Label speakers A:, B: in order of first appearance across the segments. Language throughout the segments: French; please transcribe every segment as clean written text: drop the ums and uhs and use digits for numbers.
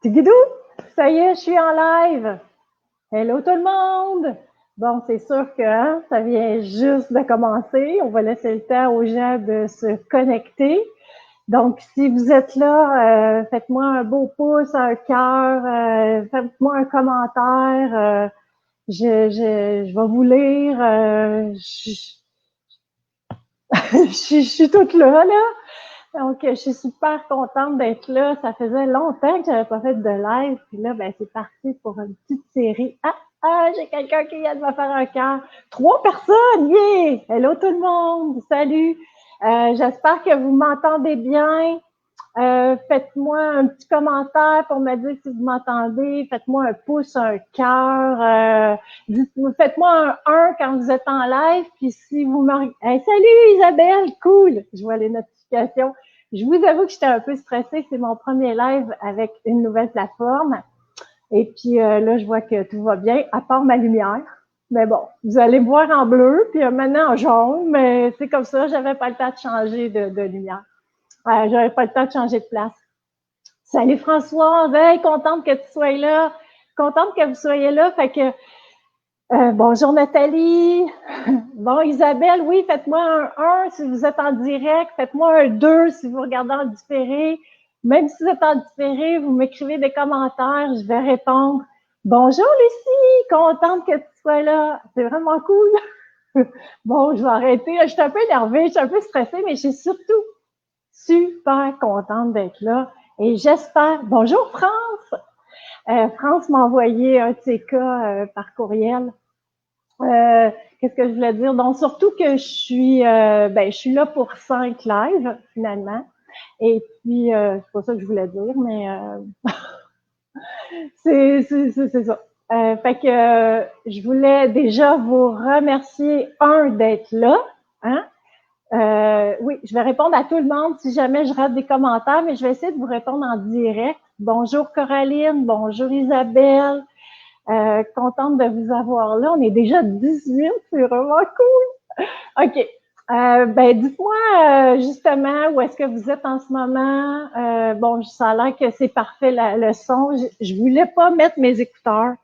A: Tigidou, ça y est, je suis en live. Hello tout le monde. Bon, c'est sûr que ça vient juste de commencer. On va laisser le temps aux gens de se connecter. Donc, si vous êtes là, faites-moi un beau pouce, un cœur, faites-moi un commentaire. Je vais vous lire. Je suis toute là. Donc, je suis super contente d'être là. Ça faisait longtemps que j'avais pas fait de live. Puis là, ben, c'est parti pour une petite série. J'ai quelqu'un qui vient de me faire un cœur. 3 personnes! Yeah! Hello tout le monde! Salut! J'espère que vous m'entendez bien. Faites-moi un petit commentaire pour me dire si vous m'entendez. Faites-moi un pouce, un cœur. Faites-moi un 1 quand vous êtes en live. Puis si vous me... Hey, salut Isabelle! Cool! Je vois les notifications. Je vous avoue que j'étais un peu stressée. C'est mon premier live avec une nouvelle plateforme. Et puis là, je vois que tout va bien, à part ma lumière. Mais bon, vous allez me voir en bleu, puis maintenant en jaune, mais c'est comme ça, j'avais pas le temps de changer de lumière. J'avais pas le temps de changer de place. Salut Françoise, hey, contente que tu sois là. Contente que vous soyez là. Fait que bonjour Nathalie. Bon, Isabelle, oui, faites-moi un 1 si vous êtes en direct. Faites-moi un 2 si vous regardez en différé. Même si vous êtes en différé, vous m'écrivez des commentaires, je vais répondre. Bonjour Lucie, contente que tu sois là. C'est vraiment cool. Bon, je vais arrêter. Je suis un peu énervée, je suis un peu stressée, mais je suis surtout super contente d'être là. Et j'espère... Bonjour France! France m'a envoyé un de ses cas par courriel. Qu'est-ce que je voulais dire? Donc, surtout que je suis là pour 5 lives, finalement. Et puis, c'est pas ça que je voulais dire, mais c'est ça. Fait que je voulais déjà vous remercier, d'être là. Hein? Oui, je vais répondre à tout le monde si jamais je rate des commentaires, mais je vais essayer de vous répondre en direct. Bonjour Coraline, bonjour Isabelle. Contente de vous avoir là. On est déjà 18, c'est vraiment cool. OK. Dites-moi justement où est-ce que vous êtes en ce moment. Bon, ça a l'air que c'est parfait le son. Je voulais pas mettre mes écouteurs,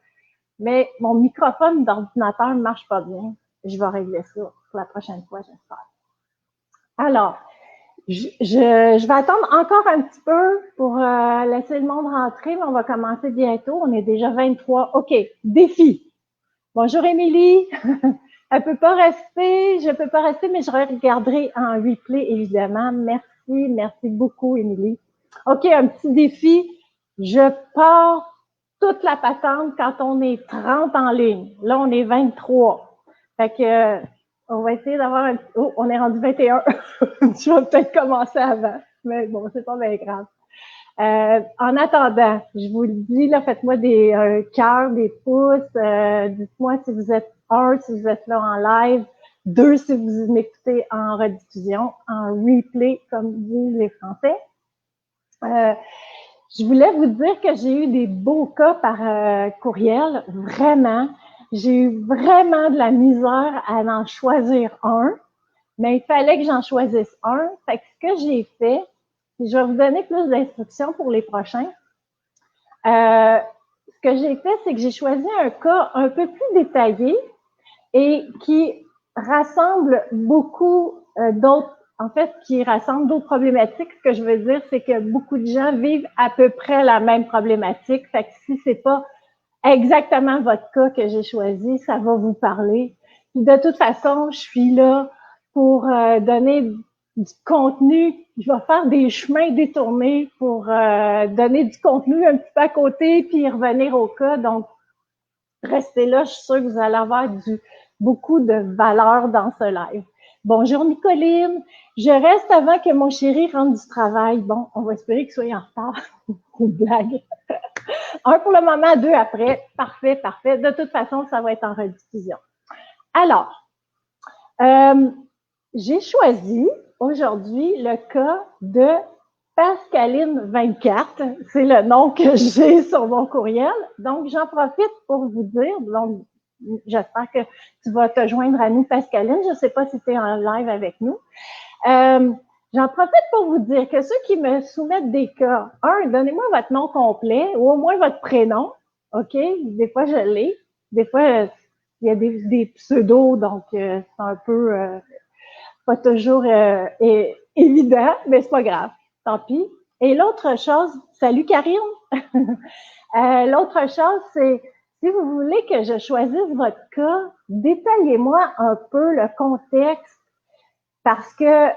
A: mais mon microphone d'ordinateur ne marche pas bien. Je vais régler ça pour la prochaine fois, j'espère. Alors, je vais attendre encore un petit peu pour laisser le monde rentrer, mais on va commencer bientôt. On est déjà 23. OK, défi. Bonjour Émilie. Elle peut pas rester, je peux pas rester, mais je regarderai en replay, évidemment. Merci beaucoup, Émilie. OK, un petit défi. Je pars toute la patente quand on est 30 en ligne. Là, on est 23. Fait que, on va essayer d'avoir un... Oh, on est rendu 21. Je vais peut-être commencer avant, mais bon, c'est pas bien grave. En attendant, je vous le dis, là, faites-moi des cœurs, des pouces. Dites-moi si vous êtes si vous êtes là en live, 2 si vous m'écoutez en rediffusion, en replay, comme disent les Français. Je voulais vous dire que j'ai eu des beaux cas par courriel, vraiment. J'ai eu vraiment de la misère à en choisir un, mais il fallait que j'en choisisse un. Fait que ce que j'ai fait, je vais vous donner plus d'instructions pour les prochains. Ce que j'ai fait, c'est que j'ai choisi un cas un peu plus détaillé et qui rassemble beaucoup d'autres, en fait, qui rassemble d'autres problématiques. Ce que je veux dire, c'est que beaucoup de gens vivent à peu près la même problématique. Fait que si c'est pas exactement votre cas que j'ai choisi, ça va vous parler. Puis de toute façon, je suis là pour donner du contenu. Je vais faire des chemins détournés pour donner du contenu un petit peu à côté puis revenir au cas. Donc, restez là, je suis sûre que vous allez avoir beaucoup de valeur dans ce live. Bonjour Nicoline, je reste avant que mon chéri rentre du travail. Bon, on va espérer qu'il soit en retard. Une blague. 1 pour le moment, 2 après. Parfait, parfait. De toute façon, ça va être en rediffusion. Alors, j'ai choisi aujourd'hui le cas de Pascaline24. C'est le nom que j'ai sur mon courriel. Donc, j'en profite pour vous dire, donc, j'espère que tu vas te joindre à nous, Pascaline. Je ne sais pas si tu es en live avec nous. J'en profite pour vous dire que ceux qui me soumettent des cas, donnez-moi votre nom complet ou au moins votre prénom, OK? Des fois, je l'ai. Des fois, il y a des pseudos, donc c'est un peu pas toujours évident, mais c'est pas grave. Tant pis. Et l'autre chose, salut Karine. L'autre chose, c'est si vous voulez que je choisisse votre cas, détaillez-moi un peu le contexte parce que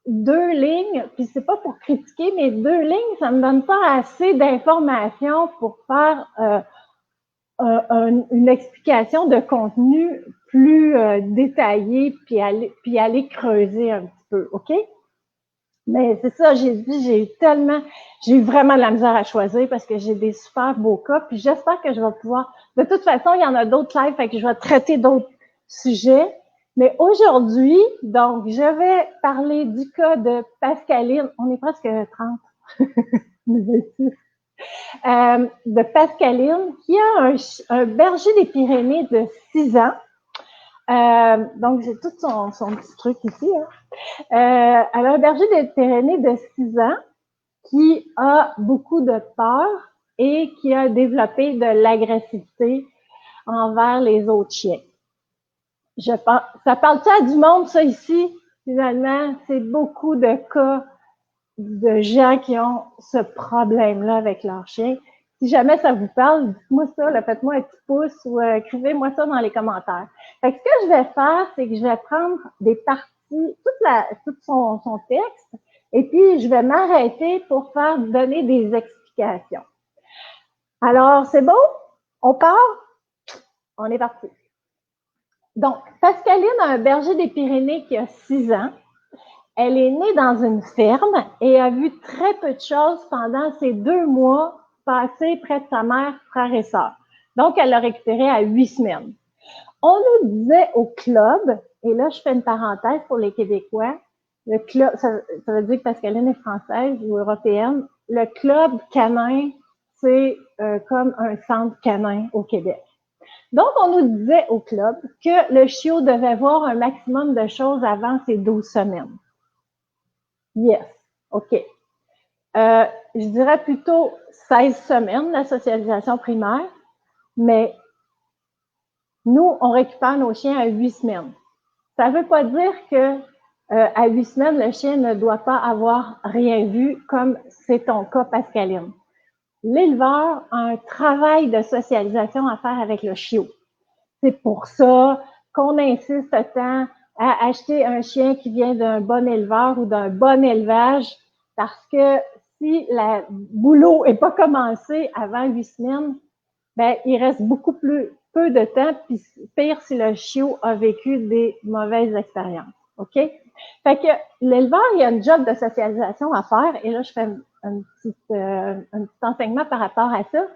A: 2 lignes, puis c'est pas pour critiquer, mais 2 lignes, ça me donne pas assez d'informations pour faire une explication de contenu plus détaillée, puis aller creuser un petit peu, OK? Mais c'est ça, j'ai eu vraiment de la misère à choisir parce que j'ai des super beaux cas, puis j'espère que je vais pouvoir, de toute façon, il y en a d'autres lives, fait que je vais traiter d'autres sujets. Mais aujourd'hui, donc, je vais parler du cas de Pascaline. On est presque 30. De Pascaline, qui a un berger des Pyrénées de 6 ans. Donc, j'ai tout son petit truc ici. Hein. Elle a un berger des Pyrénées de 6 ans qui a beaucoup de peur et qui a développé de l'agressivité envers les autres chiens. Je pense, ça parle-tu à du monde, ça, ici? Finalement, c'est beaucoup de cas de gens qui ont ce problème-là avec leur chien. Si jamais ça vous parle, dites-moi ça, là, faites-moi un petit pouce ou écrivez-moi ça dans les commentaires. Fait que ce que je vais faire, c'est que je vais prendre des parties, tout son texte, et puis je vais m'arrêter pour donner des explications. Alors, c'est bon? On part? On est parti. Donc, Pascaline a un berger des Pyrénées qui a 6 ans. Elle est née dans une ferme et a vu très peu de choses pendant ces 2 mois passés près de sa mère, frère et sœur. Donc, elle l'a récupérée à 8 semaines. On nous disait au club, et là, je fais une parenthèse pour les Québécois, le club, ça veut dire que Pascaline est française ou européenne, le club canin, c'est comme un centre canin au Québec. Donc, on nous disait au club que le chiot devait voir un maximum de choses avant ses 12 semaines. Yes, OK. Je dirais plutôt 16 semaines, la socialisation primaire, mais nous, on récupère nos chiens à 8 semaines. Ça ne veut pas dire que à 8 semaines, le chien ne doit pas avoir rien vu, comme c'est ton cas, Pascaline. L'éleveur a un travail de socialisation à faire avec le chiot. C'est pour ça qu'on insiste tant à acheter un chien qui vient d'un bon éleveur ou d'un bon élevage, parce que si le boulot n'est pas commencé avant 8 semaines, ben, il reste beaucoup peu de temps, puis pire si le chiot a vécu des mauvaises expériences. OK? Fait que l'éleveur, il y a un job de socialisation à faire, et là, je fais un petit enseignement par rapport à ça.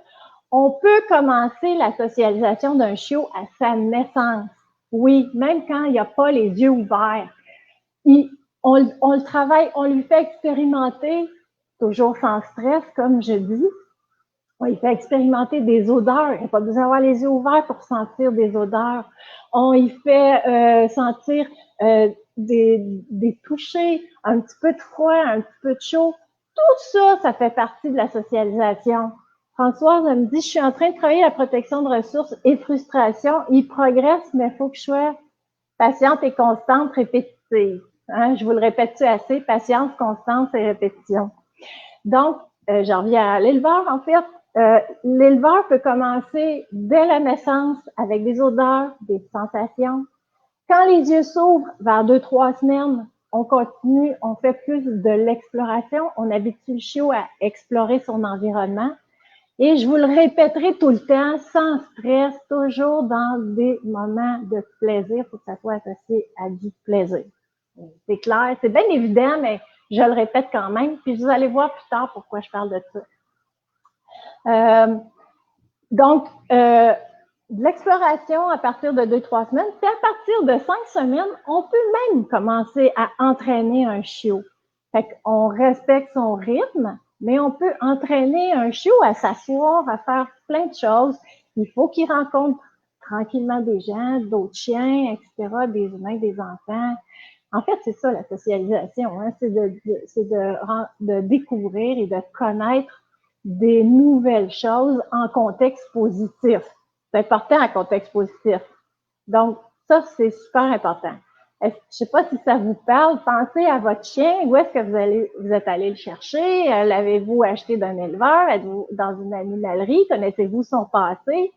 A: On peut commencer la socialisation d'un chiot à sa naissance. Oui, même quand il n'y a pas les yeux ouverts. On le travaille, on lui fait expérimenter, toujours sans stress, comme je dis. On lui fait expérimenter des odeurs. Il n'y a pas besoin d'avoir les yeux ouverts pour sentir des odeurs. On y fait sentir des touchers, un petit peu de froid, un petit peu de chaud. Tout ça, ça fait partie de la socialisation. Françoise me dit, je suis en train de travailler la protection de ressources et frustration. Il progresse, mais il faut que je sois patiente et constante, répétitive. Hein? Je vous le répète-tu assez? Patience, constance et répétition. Donc, j'en reviens à l'éleveur, en fait. L'éleveur peut commencer dès la naissance avec des odeurs, des sensations. Quand les yeux s'ouvrent vers 2-3 semaines, on continue, on fait plus de l'exploration. On habitue le chiot à explorer son environnement. Et je vous le répéterai tout le temps, sans stress, toujours dans des moments de plaisir. Il faut que ça soit associé à du plaisir. C'est clair, c'est bien évident, mais je le répète quand même. Puis vous allez voir plus tard pourquoi je parle de ça. Donc, de l'exploration à partir de 2-3 semaines, puis à partir de 5 semaines, on peut même commencer à entraîner un chiot. Fait qu'on respecte son rythme, mais on peut entraîner un chiot à s'asseoir, à faire plein de choses. Il faut qu'il rencontre tranquillement des gens, d'autres chiens, etc., des humains, des enfants. En fait, c'est ça la socialisation, hein? C'est de découvrir et de connaître des nouvelles choses en contexte positif. C'est important en contexte positif. Donc, ça, c'est super important. Je ne sais pas si ça vous parle. Pensez à votre chien. Où est-ce que vous êtes allé le chercher? L'avez-vous acheté d'un éleveur? Êtes-vous dans une animalerie? Connaissez-vous son passé?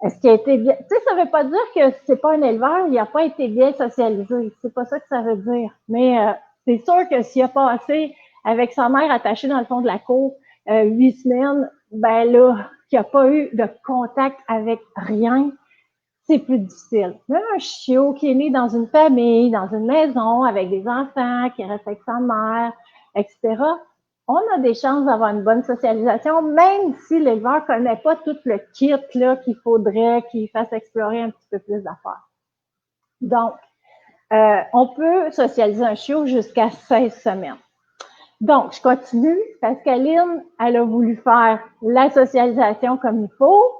A: Est-ce qu'il a été bien? Tu sais, ça veut pas dire que c'est pas un éleveur, il n'a pas été bien socialisé. C'est pas ça que ça veut dire. Mais c'est sûr que s'il a passé avec sa mère attachée dans le fond de la cour 8 semaines, ben là, qu'il n'a pas eu de contact avec rien, c'est plus difficile. Même un chiot qui est né dans une famille, dans une maison, avec des enfants, qui reste avec sa mère, etc., on a des chances d'avoir une bonne socialisation, même si l'éleveur ne connaît pas tout le kit là, qu'il faudrait qu'il fasse explorer un petit peu plus d'affaires. Donc, on peut socialiser un chiot jusqu'à 16 semaines. Donc, je continue. Pascaline, elle a voulu faire la socialisation comme il faut.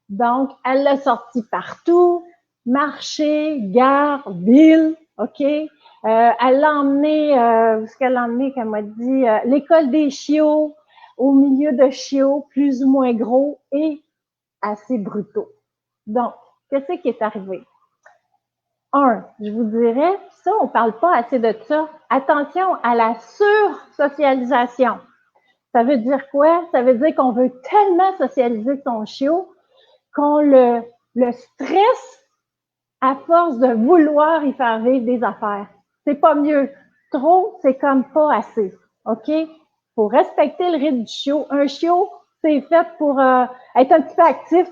A: Donc, elle l'a sorti partout, marché, gare, ville, OK? Elle l'a emmené, ce qu'elle l'a emmené, comme elle m'a dit, l'école des chiots, au milieu de chiots plus ou moins gros et assez brutaux. Donc, qu'est-ce qui est arrivé? Je vous dirais, ça, on parle pas assez de ça. Attention à la sur-socialisation. Ça veut dire quoi? Ça veut dire qu'on veut tellement socialiser son chiot qu'on le stresse à force de vouloir y faire vivre des affaires. C'est pas mieux. Trop, c'est comme pas assez. OK? Faut respecter le rythme du chiot. Un chiot, c'est fait pour être un petit peu actif,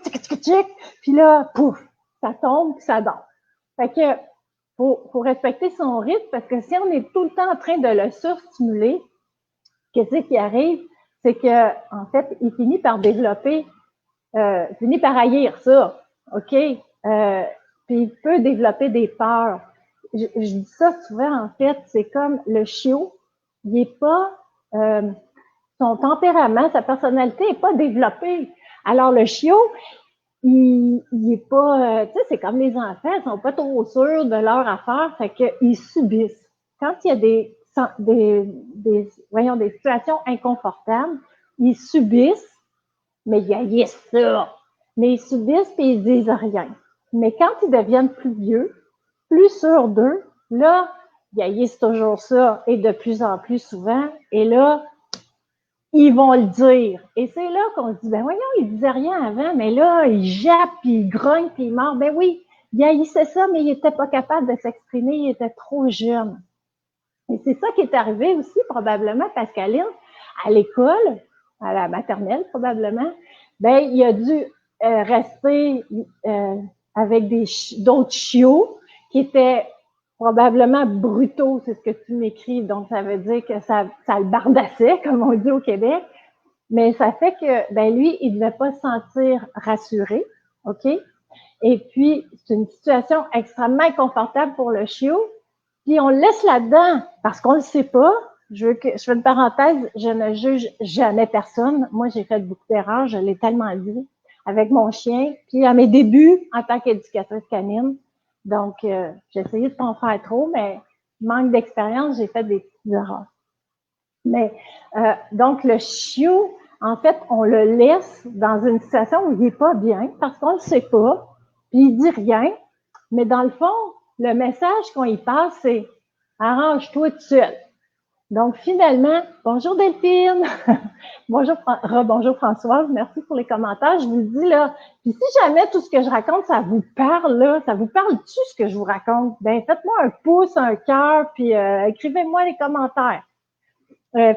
A: puis là, pouf, ça tombe, puis ça dort. Fait que faut respecter son rythme parce que si on est tout le temps en train de le surstimuler, qu'est-ce qui arrive? C'est que en fait, il finit par développer finit par haïr ça, OK? Puis il peut développer des peurs. Je dis ça souvent, en fait, c'est comme le chiot, il est pas, son tempérament, sa personnalité est pas développée. Alors le chiot, il est pas, tu sais, c'est comme les enfants, ils sont pas trop sûrs de leur affaire, fait qu'ils subissent. Quand il y a des situations inconfortables, ils subissent, mais ils haïssent ça. Mais ils subissent et ils disent rien. Mais quand ils deviennent plus vieux, plus sûrs d'eux, là, ils haïssent toujours ça et de plus en plus souvent. Et là, ils vont le dire. Et c'est là qu'on se dit, ben voyons, il disait rien avant, mais là, il jappe, puis il grogne, puis il mord. Ben oui, il haïssait ça, mais il était pas capable de s'exprimer, il était trop jeune. Et c'est ça qui est arrivé aussi, probablement, Pascaline, à l'école, à la maternelle, probablement. Ben, il a dû rester avec d'autres chiots qui étaient probablement brutaux, c'est ce que tu m'écris. Donc, ça veut dire que ça le bardassait, comme on dit au Québec. Mais ça fait que, ben lui, il ne devait pas se sentir rassuré, OK? Et puis, c'est une situation extrêmement inconfortable pour le chiot. Puis on le laisse là-dedans parce qu'on ne le sait pas. Je fais une parenthèse, je ne juge jamais personne. Moi, j'ai fait beaucoup d'erreurs, je l'ai tellement dit avec mon chien. Puis à mes débuts en tant qu'éducatrice canine, donc j'ai essayé de pas en faire trop, mais manque d'expérience, j'ai fait des petites erreurs. Mais donc le chiot, en fait, on le laisse dans une situation où il n'est pas bien parce qu'on ne le sait pas, puis il dit rien. Mais dans le fond, le message qu'on y passe, c'est arrange-toi tout seul. Donc finalement, bonjour Delphine, bonjour Françoise, merci pour les commentaires. Je vous le dis là, puis si jamais tout ce que je raconte, ça vous parle là, ça vous parle-tu ce que je vous raconte? Ben faites-moi un pouce, un cœur, puis écrivez-moi les commentaires.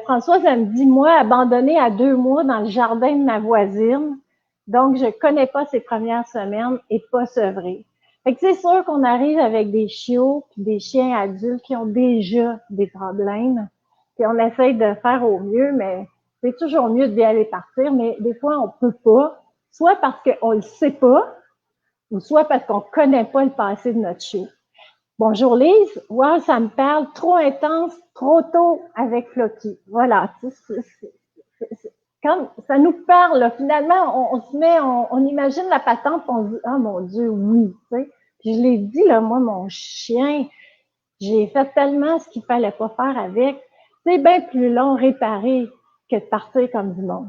A: Françoise, elle me dit, moi, abandonnée à 2 mois dans le jardin de ma voisine, donc je connais pas ses premières semaines et pas sevrée. Fait que c'est sûr qu'on arrive avec des chiots puis des chiens adultes qui ont déjà des problèmes, puis on essaye de faire au mieux, mais c'est toujours mieux de bien aller partir, mais des fois on peut pas, soit parce qu'on le sait pas, ou soit parce qu'on connaît pas le passé de notre chiot. Bonjour Lise, wow, ça me parle, trop intense, trop tôt avec Floki. Voilà, quand ça nous parle, là, finalement, on se met, on imagine la patente, on se dit, ah mon Dieu, oui, tu sais. Puis je l'ai dit, là, moi, mon chien, J'ai fait tellement ce qu'il fallait pas faire avec. C'est bien plus long réparer que de partir comme du monde.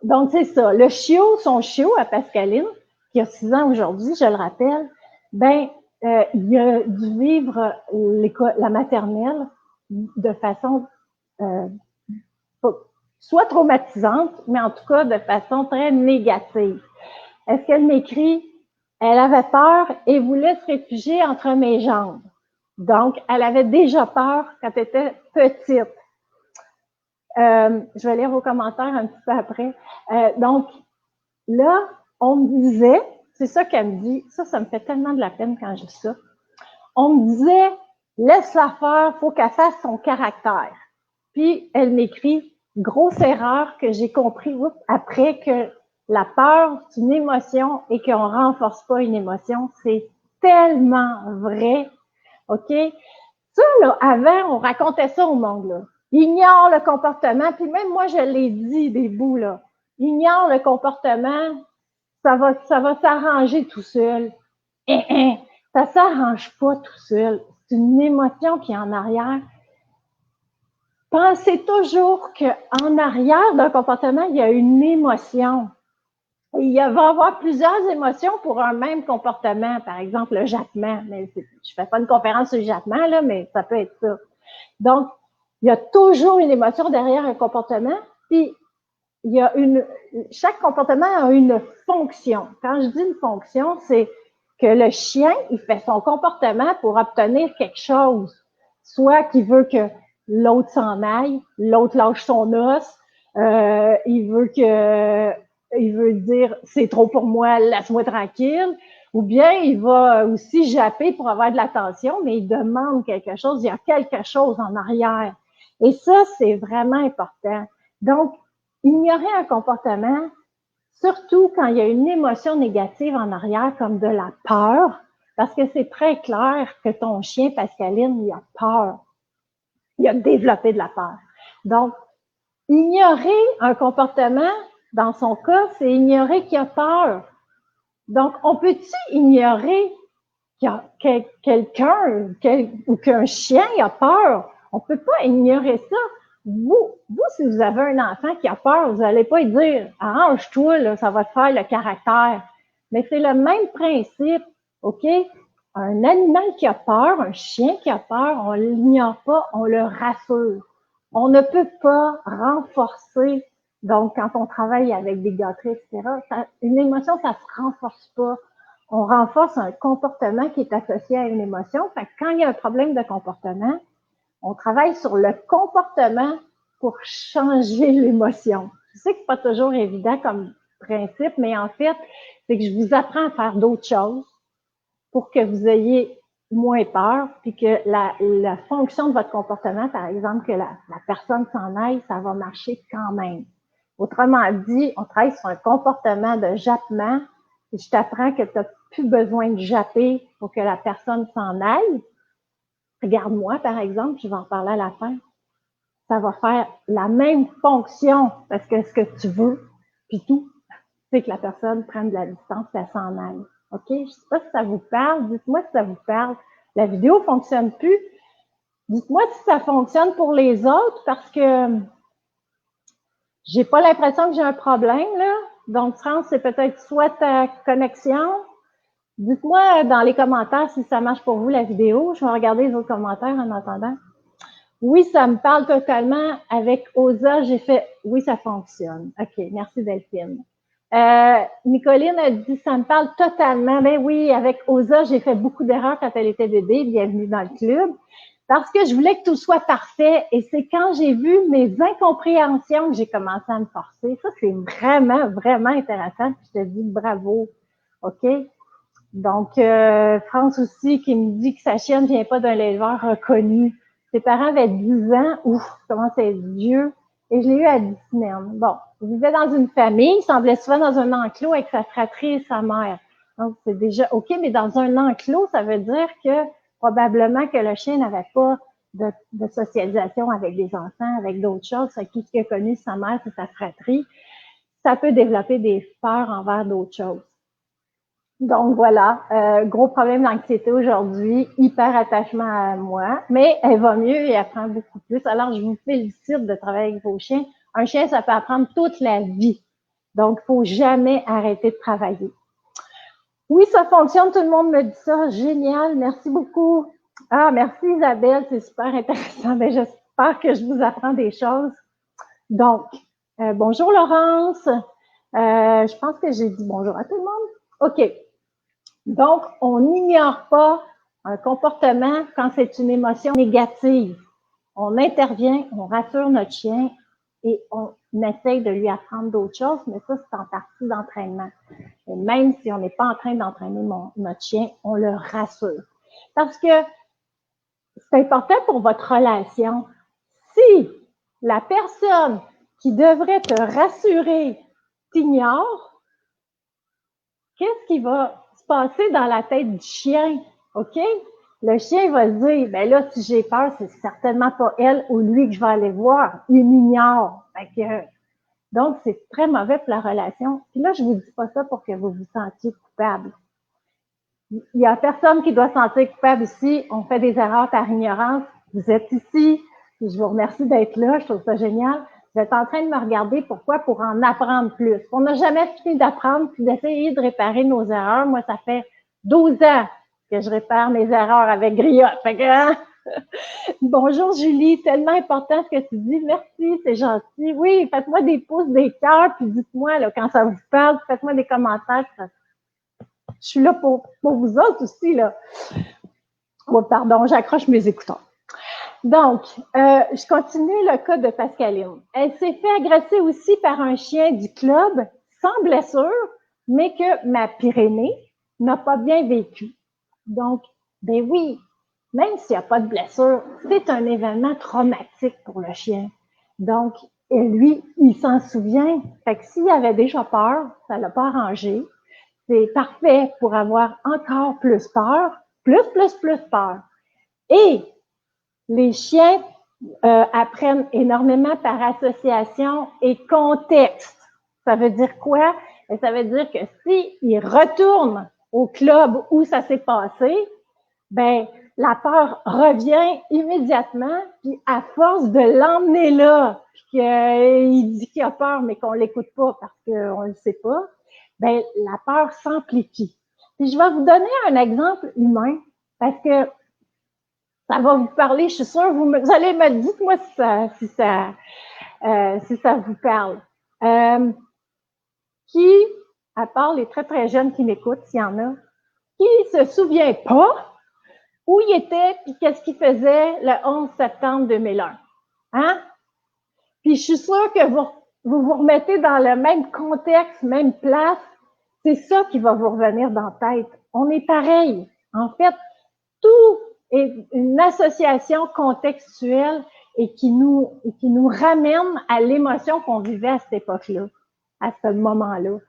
A: Donc, c'est ça. Le chiot, son chiot à Pascaline, qui a 6 ans aujourd'hui, je le rappelle, ben, il a dû vivre la maternelle de façon soit traumatisante, mais en tout cas de façon très négative. Est-ce qu'elle m'écrit? Elle avait peur et voulait se réfugier entre mes jambes. Donc, elle avait déjà peur quand elle était petite. Je vais lire vos commentaires un petit peu après. Donc, là, on me disait, c'est ça qu'elle me dit, ça me fait tellement de la peine quand je dis ça. On me disait, laisse-la faire, faut qu'elle fasse son caractère. Puis, elle m'écrit, grosse erreur que j'ai compris après que la peur, c'est une émotion et qu'on renforce pas une émotion. C'est tellement vrai. OK? Ça, là, avant, on racontait ça au monde, là. Ignore le comportement, puis même moi, je l'ai dit des bouts, là. Ignore le comportement, ça va s'arranger tout seul. Ça s'arrange pas tout seul. C'est une émotion qui est en arrière. Pensez toujours qu'en arrière d'un comportement, il y a une émotion. Il va y avoir plusieurs émotions pour un même comportement. Par exemple, le jappement. Mais je fais pas une conférence sur le jappement, là, mais ça peut être ça. Donc, il y a toujours une émotion derrière un comportement. Puis, chaque comportement a une fonction. Quand je dis une fonction, c'est que le chien, il fait son comportement pour obtenir quelque chose. Soit qu'il veut que l'autre s'en aille, l'autre lâche son os, il veut dire c'est trop pour moi, laisse-moi tranquille, ou bien il va aussi japper pour avoir de l'attention, mais il demande quelque chose, il y a quelque chose en arrière. Et ça, c'est vraiment important. Donc, ignorer un comportement, surtout quand il y a une émotion négative en arrière, comme de la peur, parce que c'est très clair que ton chien, Pascaline, il a peur. Il a développé de la peur. Donc, ignorer un comportement, dans son cas, c'est ignorer qu'il a peur. Donc, on peut-tu ignorer qu'il y a quelqu'un ou qu'un chien a peur? On peut pas ignorer ça. Vous, si vous avez un enfant qui a peur, vous n'allez pas lui dire « arrange-toi, là, ça va te faire le caractère ». Mais c'est le même principe, OK? Un animal qui a peur, un chien qui a peur, on ne l'ignore pas, on le rassure. On ne peut pas renforcer, donc quand on travaille avec des gâteries, etc., une émotion, ça ne se renforce pas. On renforce un comportement qui est associé à une émotion. Fait que quand il y a un problème de comportement, on travaille sur le comportement pour changer l'émotion. Je sais que c'est pas toujours évident comme principe, mais en fait, c'est que je vous apprends à faire d'autres choses pour que vous ayez moins peur, puis que la fonction de votre comportement, par exemple, que la personne s'en aille, ça va marcher quand même. Autrement dit, on travaille sur un comportement de jappement, et je t'apprends que tu n'as plus besoin de japper pour que la personne s'en aille. Regarde-moi, par exemple, je vais en parler à la fin. Ça va faire la même fonction, parce que ce que tu veux, puis tout, c'est que la personne prenne de la distance et elle s'en aille. OK? Je ne sais pas si ça vous parle. Dites-moi si ça vous parle. La vidéo ne fonctionne plus. Dites-moi si ça fonctionne pour les autres, parce que j'ai pas l'impression que j'ai un problème, là. Donc, France, c'est peut-être soit ta connexion. Dites-moi dans les commentaires si ça marche pour vous, la vidéo. Je vais regarder les autres commentaires en attendant. Oui, ça me parle totalement. Avec Osa, j'ai fait « Oui, ça fonctionne ». OK, merci Delphine. Nicoline a dit « Ça me parle totalement ». Ben oui, avec Osa, j'ai fait beaucoup d'erreurs quand elle était bébé. Bienvenue dans le club. Parce que je voulais que tout soit parfait. Et c'est quand j'ai vu mes incompréhensions que j'ai commencé à me forcer. Ça, c'est vraiment, vraiment intéressant. Je te dis bravo. OK? Donc, France aussi qui me dit que sa chienne ne vient pas d'un éleveur reconnu. Ses parents avaient 10 ans. Ouf, comment c'est vieux. Et je l'ai eu à 10 semaines. Bon, il vivait dans une famille, il semblait souvent dans un enclos avec sa fratrie et sa mère. Donc, c'est déjà OK, mais dans un enclos, ça veut dire que probablement que le chien n'avait pas de socialisation avec des enfants, avec d'autres choses. Tout ce qu'il a connu, sa mère, c'est sa fratrie. Ça peut développer des peurs envers d'autres choses. Donc voilà, gros problème d'anxiété aujourd'hui, hyper attachement à moi, mais elle va mieux et apprend beaucoup plus. Alors, je vous félicite de travailler avec vos chiens. Un chien, ça peut apprendre toute la vie. Donc, il faut jamais arrêter de travailler. Oui, ça fonctionne, tout le monde me dit ça. Génial, merci beaucoup. Ah, merci Isabelle, c'est super intéressant. Ben, j'espère que je vous apprends des choses. Donc, bonjour Laurence. Je pense que j'ai dit bonjour à tout le monde. OK. Donc, on n'ignore pas un comportement quand c'est une émotion négative. On intervient, on rassure notre chien et on essaye de lui apprendre d'autres choses, mais ça, c'est en partie d'entraînement. Et même si on n'est pas en train d'entraîner notre chien, on le rassure. Parce que c'est important pour votre relation. Si la personne qui devrait te rassurer t'ignore, qu'est-ce qui va se passer dans la tête du chien? OK? Le chien va se dire, ben là, si j'ai peur, c'est certainement pas elle ou lui que je vais aller voir. Il m'ignore. Donc, c'est très mauvais pour la relation. Puis là, je vous dis pas ça pour que vous vous sentiez coupable. Il y a personne qui doit se sentir coupable ici. On fait des erreurs par ignorance. Vous êtes ici. Puis je vous remercie d'être là. Je trouve ça génial. Vous êtes en train de me regarder. Pourquoi? Pour en apprendre plus. On n'a jamais fini d'apprendre puis d'essayer de réparer nos erreurs. Moi, ça fait 12 ans que je répare mes erreurs avec Griotte. Fait que, hein? Bonjour Julie, tellement important ce que tu dis. Merci, c'est gentil. Oui, faites-moi des pouces, des cœurs, puis dites-moi là, quand ça vous parle, faites-moi des commentaires. Je suis là pour vous autres aussi. Là. Oh, pardon, j'accroche mes écouteurs. Donc, je continue le cas de Pascaline. Elle s'est fait agresser aussi par un chien du club, sans blessure, mais que ma Pyrénées n'a pas bien vécu. Donc, ben oui, même s'il n'y a pas de blessure, c'est un événement traumatique pour le chien. Donc, et lui, il s'en souvient. Fait que s'il avait déjà peur, ça ne l'a pas arrangé. C'est parfait pour avoir encore plus peur, plus peur. Et les chiens apprennent énormément par association et contexte. Ça veut dire quoi? Ça veut dire que s'ils retournent au club où ça s'est passé, ben la peur revient immédiatement, puis à force de l'emmener là, puis qu'il dit qu'il a peur, mais qu'on l'écoute pas parce qu'on le sait pas, ben la peur s'amplifie. Puis je vais vous donner un exemple humain, parce que ça va vous parler, je suis sûre, vous allez me dire, moi si ça vous parle. Qui, à part les très très jeunes qui m'écoutent, s'il y en a, qui se souvient pas où il était puis qu'est-ce qu'il faisait le 11 septembre 2001. Hein? Puis je suis sûre que vous remettez dans le même contexte, même place. C'est ça qui va vous revenir dans la tête. On est pareil. En fait, tout est une association contextuelle et qui nous ramène à l'émotion qu'on vivait à cette époque-là, à ce moment-là.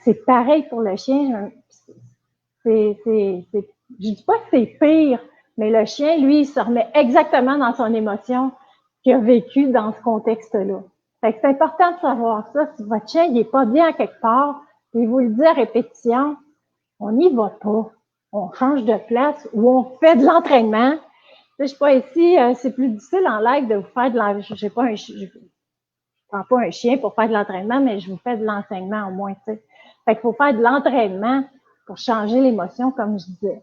A: C'est pareil pour le chien. Je dis pas que c'est pire, mais le chien, lui, il se remet exactement dans son émotion qu'il a vécu dans ce contexte-là. Fait que c'est important de savoir ça. Si votre chien, il n'est pas bien à quelque part, puis vous le dit à répétition, on n'y va pas. On change de place ou on fait de l'entraînement. Je ne suis pas ici, c'est plus difficile en live de vous faire de l'entraînement. Je prends pas un chien pour faire de l'entraînement, mais je vous fais de l'enseignement au moins, tu sais. Fait qu'il faut faire de l'entraînement pour changer l'émotion, comme je disais.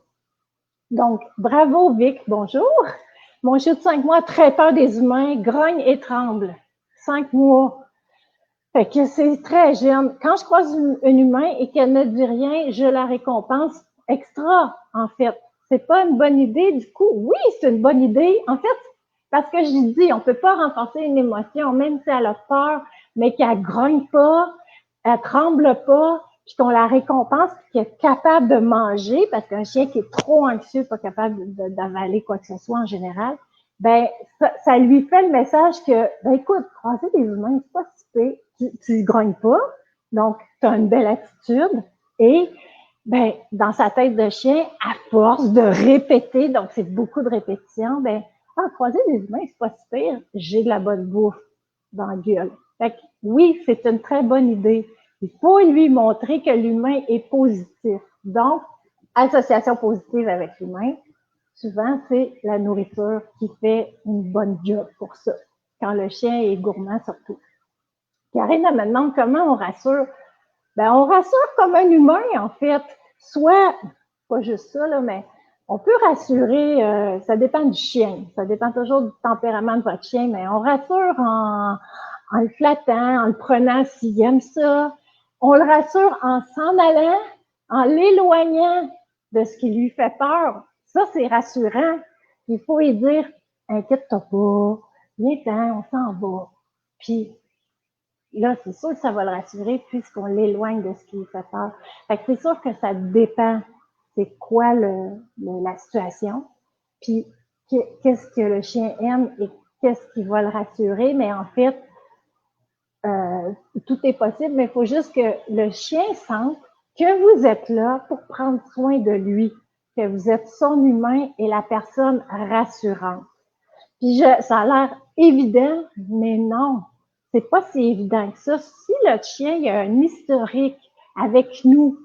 A: Donc, bravo Vic, bonjour. Mon chien de 5 mois a très peur des humains, grogne et tremble. 5 mois. Fait que c'est très jeune. Quand je croise un humain et qu'elle ne dit rien, je la récompense extra, en fait. C'est pas une bonne idée, du coup. Oui, c'est une bonne idée. En fait, parce que je dis, on peut pas renforcer une émotion, même si elle a peur, mais qu'elle grogne pas, elle tremble pas, puis qu'on la récompense, puis qu'elle est capable de manger, parce qu'un chien qui est trop anxieux, pas capable d'avaler quoi que ce soit en général, ben ça lui fait le message que, ben écoute, croiser des humains, c'est pas si pire. Tu grognes pas, donc tu as une belle attitude, et ben dans sa tête de chien, à force de répéter, donc c'est beaucoup de répétitions, ben croiser des humains, c'est pas si pire, j'ai de la bonne bouffe dans la gueule. Fait que, oui, c'est une très bonne idée. Il faut lui montrer que l'humain est positif. Donc, association positive avec l'humain, souvent, c'est la nourriture qui fait une bonne job pour ça, quand le chien est gourmand surtout. Karine, elle me demande comment on rassure. Ben, on rassure comme un humain, en fait. Soit, pas juste ça, là, mais on peut rassurer, ça dépend du chien. Ça dépend toujours du tempérament de votre chien, mais on rassure en le flattant, en le prenant s'il aime ça. On le rassure en s'en allant, en l'éloignant de ce qui lui fait peur. Ça, c'est rassurant. Il faut lui dire, inquiète-toi pas, viens-t'en, on s'en va. Puis, là, c'est sûr que ça va le rassurer puisqu'on l'éloigne de ce qui lui fait peur. Fait que c'est sûr que ça dépend c'est quoi la situation, puis qu'est-ce que le chien aime et qu'est-ce qui va le rassurer. Mais en fait, tout est possible, mais il faut juste que le chien sente que vous êtes là pour prendre soin de lui, que vous êtes son humain et la personne rassurante. Puis ça a l'air évident, mais non, c'est pas si évident que ça. Si le chien il a un historique avec nous,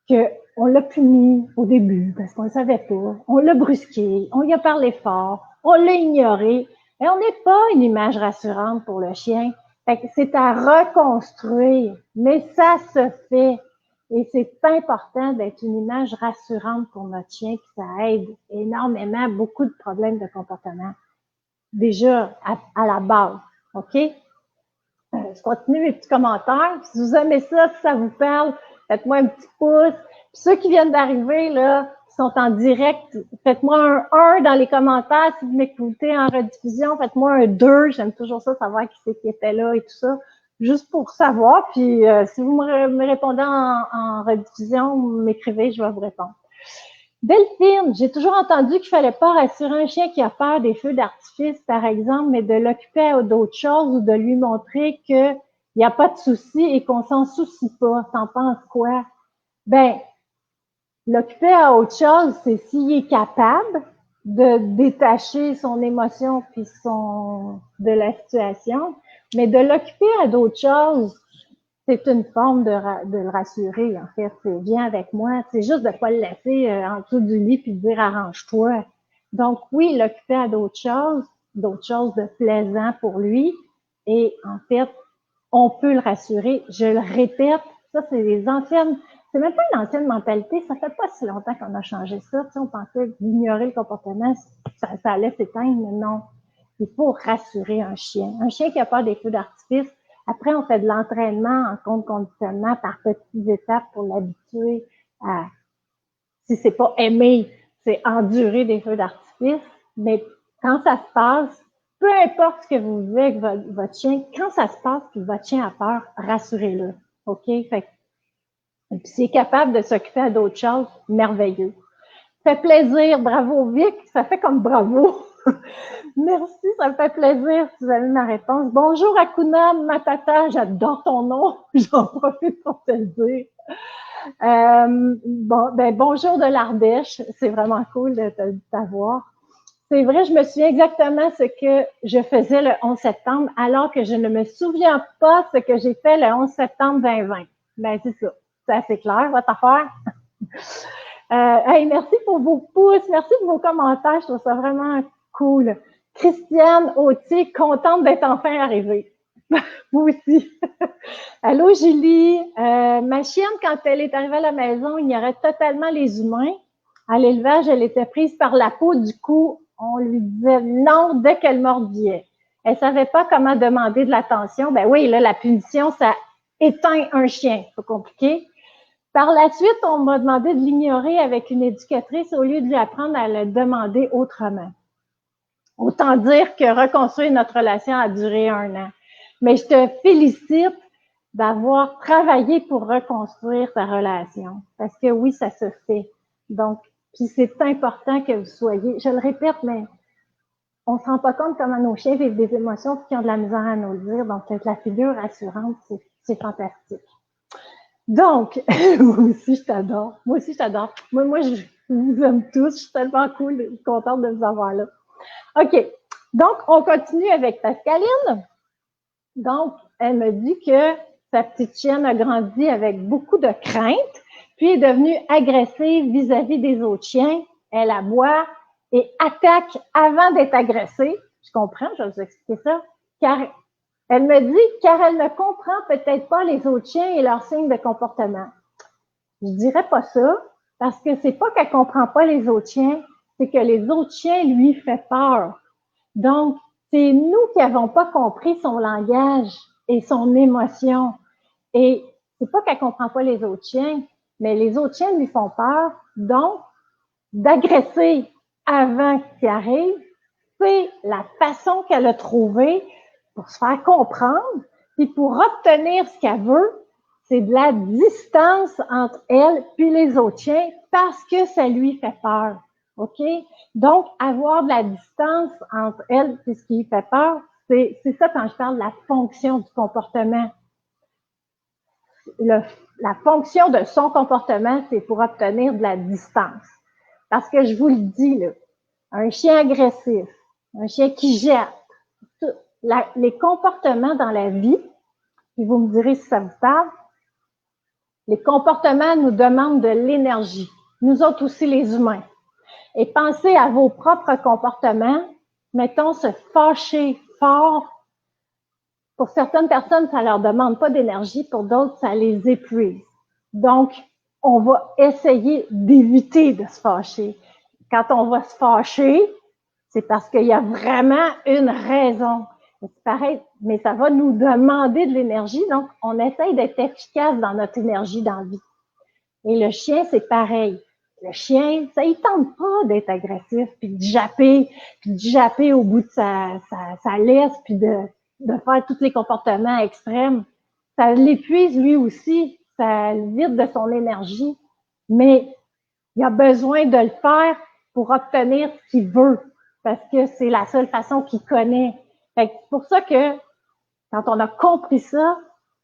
A: qu'on l'a puni au début parce qu'on ne savait pas, on l'a brusqué, on lui a parlé fort, on l'a ignoré, et on n'est pas une image rassurante pour le chien. Fait que c'est à reconstruire, mais ça se fait. Et c'est important d'être une image rassurante pour notre chien, puis ça aide énormément beaucoup de problèmes de comportement. Déjà, à la base, OK? Je continue mes petits commentaires. Si vous aimez ça, si ça vous parle, faites-moi un petit pouce. Puis ceux qui viennent d'arriver, là, qui sont en direct, faites-moi un 1 dans les commentaires. Si vous m'écoutez en rediffusion, faites-moi un 2. J'aime toujours ça, savoir qui c'est qui était là et tout ça. Juste pour savoir. Puis si vous me répondez en rediffusion, vous m'écrivez, je vais vous répondre. Delphine, j'ai toujours entendu qu'il fallait pas rassurer un chien qui a peur des feux d'artifice, par exemple, mais de l'occuper à d'autres choses ou de lui montrer qu'il n'y a pas de souci et qu'on s'en soucie pas. T'en penses quoi? Ben, l'occuper à autre chose, c'est s'il est capable de détacher son émotion puis de la situation, mais de l'occuper à d'autres choses, c'est une forme de le rassurer, en fait. Viens avec moi. C'est juste de ne pas le laisser en dessous du lit puis de dire arrange-toi. Donc, oui, l'occuper à d'autres choses de plaisant pour lui. Et en fait, on peut le rassurer. Je le répète, ça, c'est les anciennes. C'est même pas une ancienne mentalité. Ça fait pas si longtemps qu'on a changé ça. Tu sais, on pensait d'ignorer le comportement, ça allait s'éteindre, mais non. Il faut rassurer un chien. Un chien qui a peur des feux d'artifice, après, on fait de l'entraînement en compte conditionnement par petites étapes pour l'habituer à, si c'est pas aimer, c'est endurer des feux d'artifice. Mais quand ça se passe, peu importe ce que vous vivez avec votre chien, quand ça se passe et que votre chien a peur, rassurez-le. OK? Fait puis s'il est capable de s'occuper à d'autres choses, merveilleux. Ça fait plaisir, bravo Vic, ça fait comme bravo. Merci, ça me fait plaisir si vous avez ma réponse. Bonjour Akuna Matata, j'adore ton nom, j'en profite pour te le dire. Bonjour de l'Ardèche, c'est vraiment cool de t'avoir. C'est vrai, je me souviens exactement ce que je faisais le 11 septembre, alors que je ne me souviens pas ce que j'ai fait le 11 septembre 2020. Ben, c'est ça, c'est assez clair, votre affaire. Hey, merci pour vos pouces, merci pour vos commentaires, je trouve ça vraiment cool. Christiane Autier, contente d'être enfin arrivée. Vous aussi. Allô, Julie. Ma chienne, quand elle est arrivée à la maison, ignorait totalement les humains. À l'élevage, elle était prise par la peau. Du coup, on lui disait non dès qu'elle mordillait. Elle savait pas comment demander de l'attention. Ben oui, là, la punition, ça éteint un chien. C'est pas compliqué. Par la suite, on m'a demandé de l'ignorer avec une éducatrice au lieu de lui apprendre à le demander autrement. Autant dire que reconstruire notre relation a duré 1 an. Mais je te félicite d'avoir travaillé pour reconstruire ta relation. Parce que oui, ça se fait. Donc, puis c'est important que vous soyez, je le répète, mais on se rend pas compte comment nos chiens vivent des émotions qui ont de la misère à nous le dire. Donc, être la figure rassurante, c'est fantastique. Donc, moi aussi, je t'adore. Moi aussi, je t'adore. Moi, je vous aime tous. Je suis tellement cool. Je suis contente de vous avoir là. OK. Donc, on continue avec Pascaline. Donc, elle me dit que sa petite chienne a grandi avec beaucoup de crainte, puis est devenue agressive vis-à-vis des autres chiens. Elle aboie et attaque avant d'être agressée. Je comprends, je vais vous expliquer ça. Car elle me dit, car elle ne comprend peut-être pas les autres chiens et leurs signes de comportement. Je dirais pas ça, parce que c'est pas qu'elle comprend pas les autres chiens, c'est que les autres chiens lui fait peur. Donc, c'est nous qui n'avons pas compris son langage et son émotion. Et c'est pas qu'elle comprend pas les autres chiens, mais les autres chiens lui font peur. Donc, d'agresser avant qu'il arrive, c'est la façon qu'elle a trouvée pour se faire comprendre, puis pour obtenir ce qu'elle veut, c'est de la distance entre elle puis les autres chiens parce que ça lui fait peur. OK? Donc, avoir de la distance entre elle et ce qui lui fait peur, c'est ça quand je parle de la fonction du comportement. La fonction de son comportement, c'est pour obtenir de la distance. Parce que je vous le dis, là, un chien agressif, un chien qui jette, les comportements dans la vie, puis vous me direz si ça vous parle, les comportements nous demandent de l'énergie. Nous autres aussi, les humains. Et pensez à vos propres comportements. Mettons, se fâcher fort. Pour certaines personnes, ça leur demande pas d'énergie. Pour d'autres, ça les épuise. Donc, on va essayer d'éviter de se fâcher. Quand on va se fâcher, c'est parce qu'il y a vraiment une raison. C'est pareil, mais ça va nous demander de l'énergie. Donc, on essaye d'être efficace dans notre énergie dans la vie. Et le chien, c'est pareil. Le chien, ça ne tente pas d'être agressif, puis de japper au bout de sa laisse, puis de faire tous les comportements extrêmes. Ça l'épuise lui aussi, ça le vide de son énergie, mais il a besoin de le faire pour obtenir ce qu'il veut, parce que c'est la seule façon qu'il connaît. C'est pour ça que quand on a compris ça,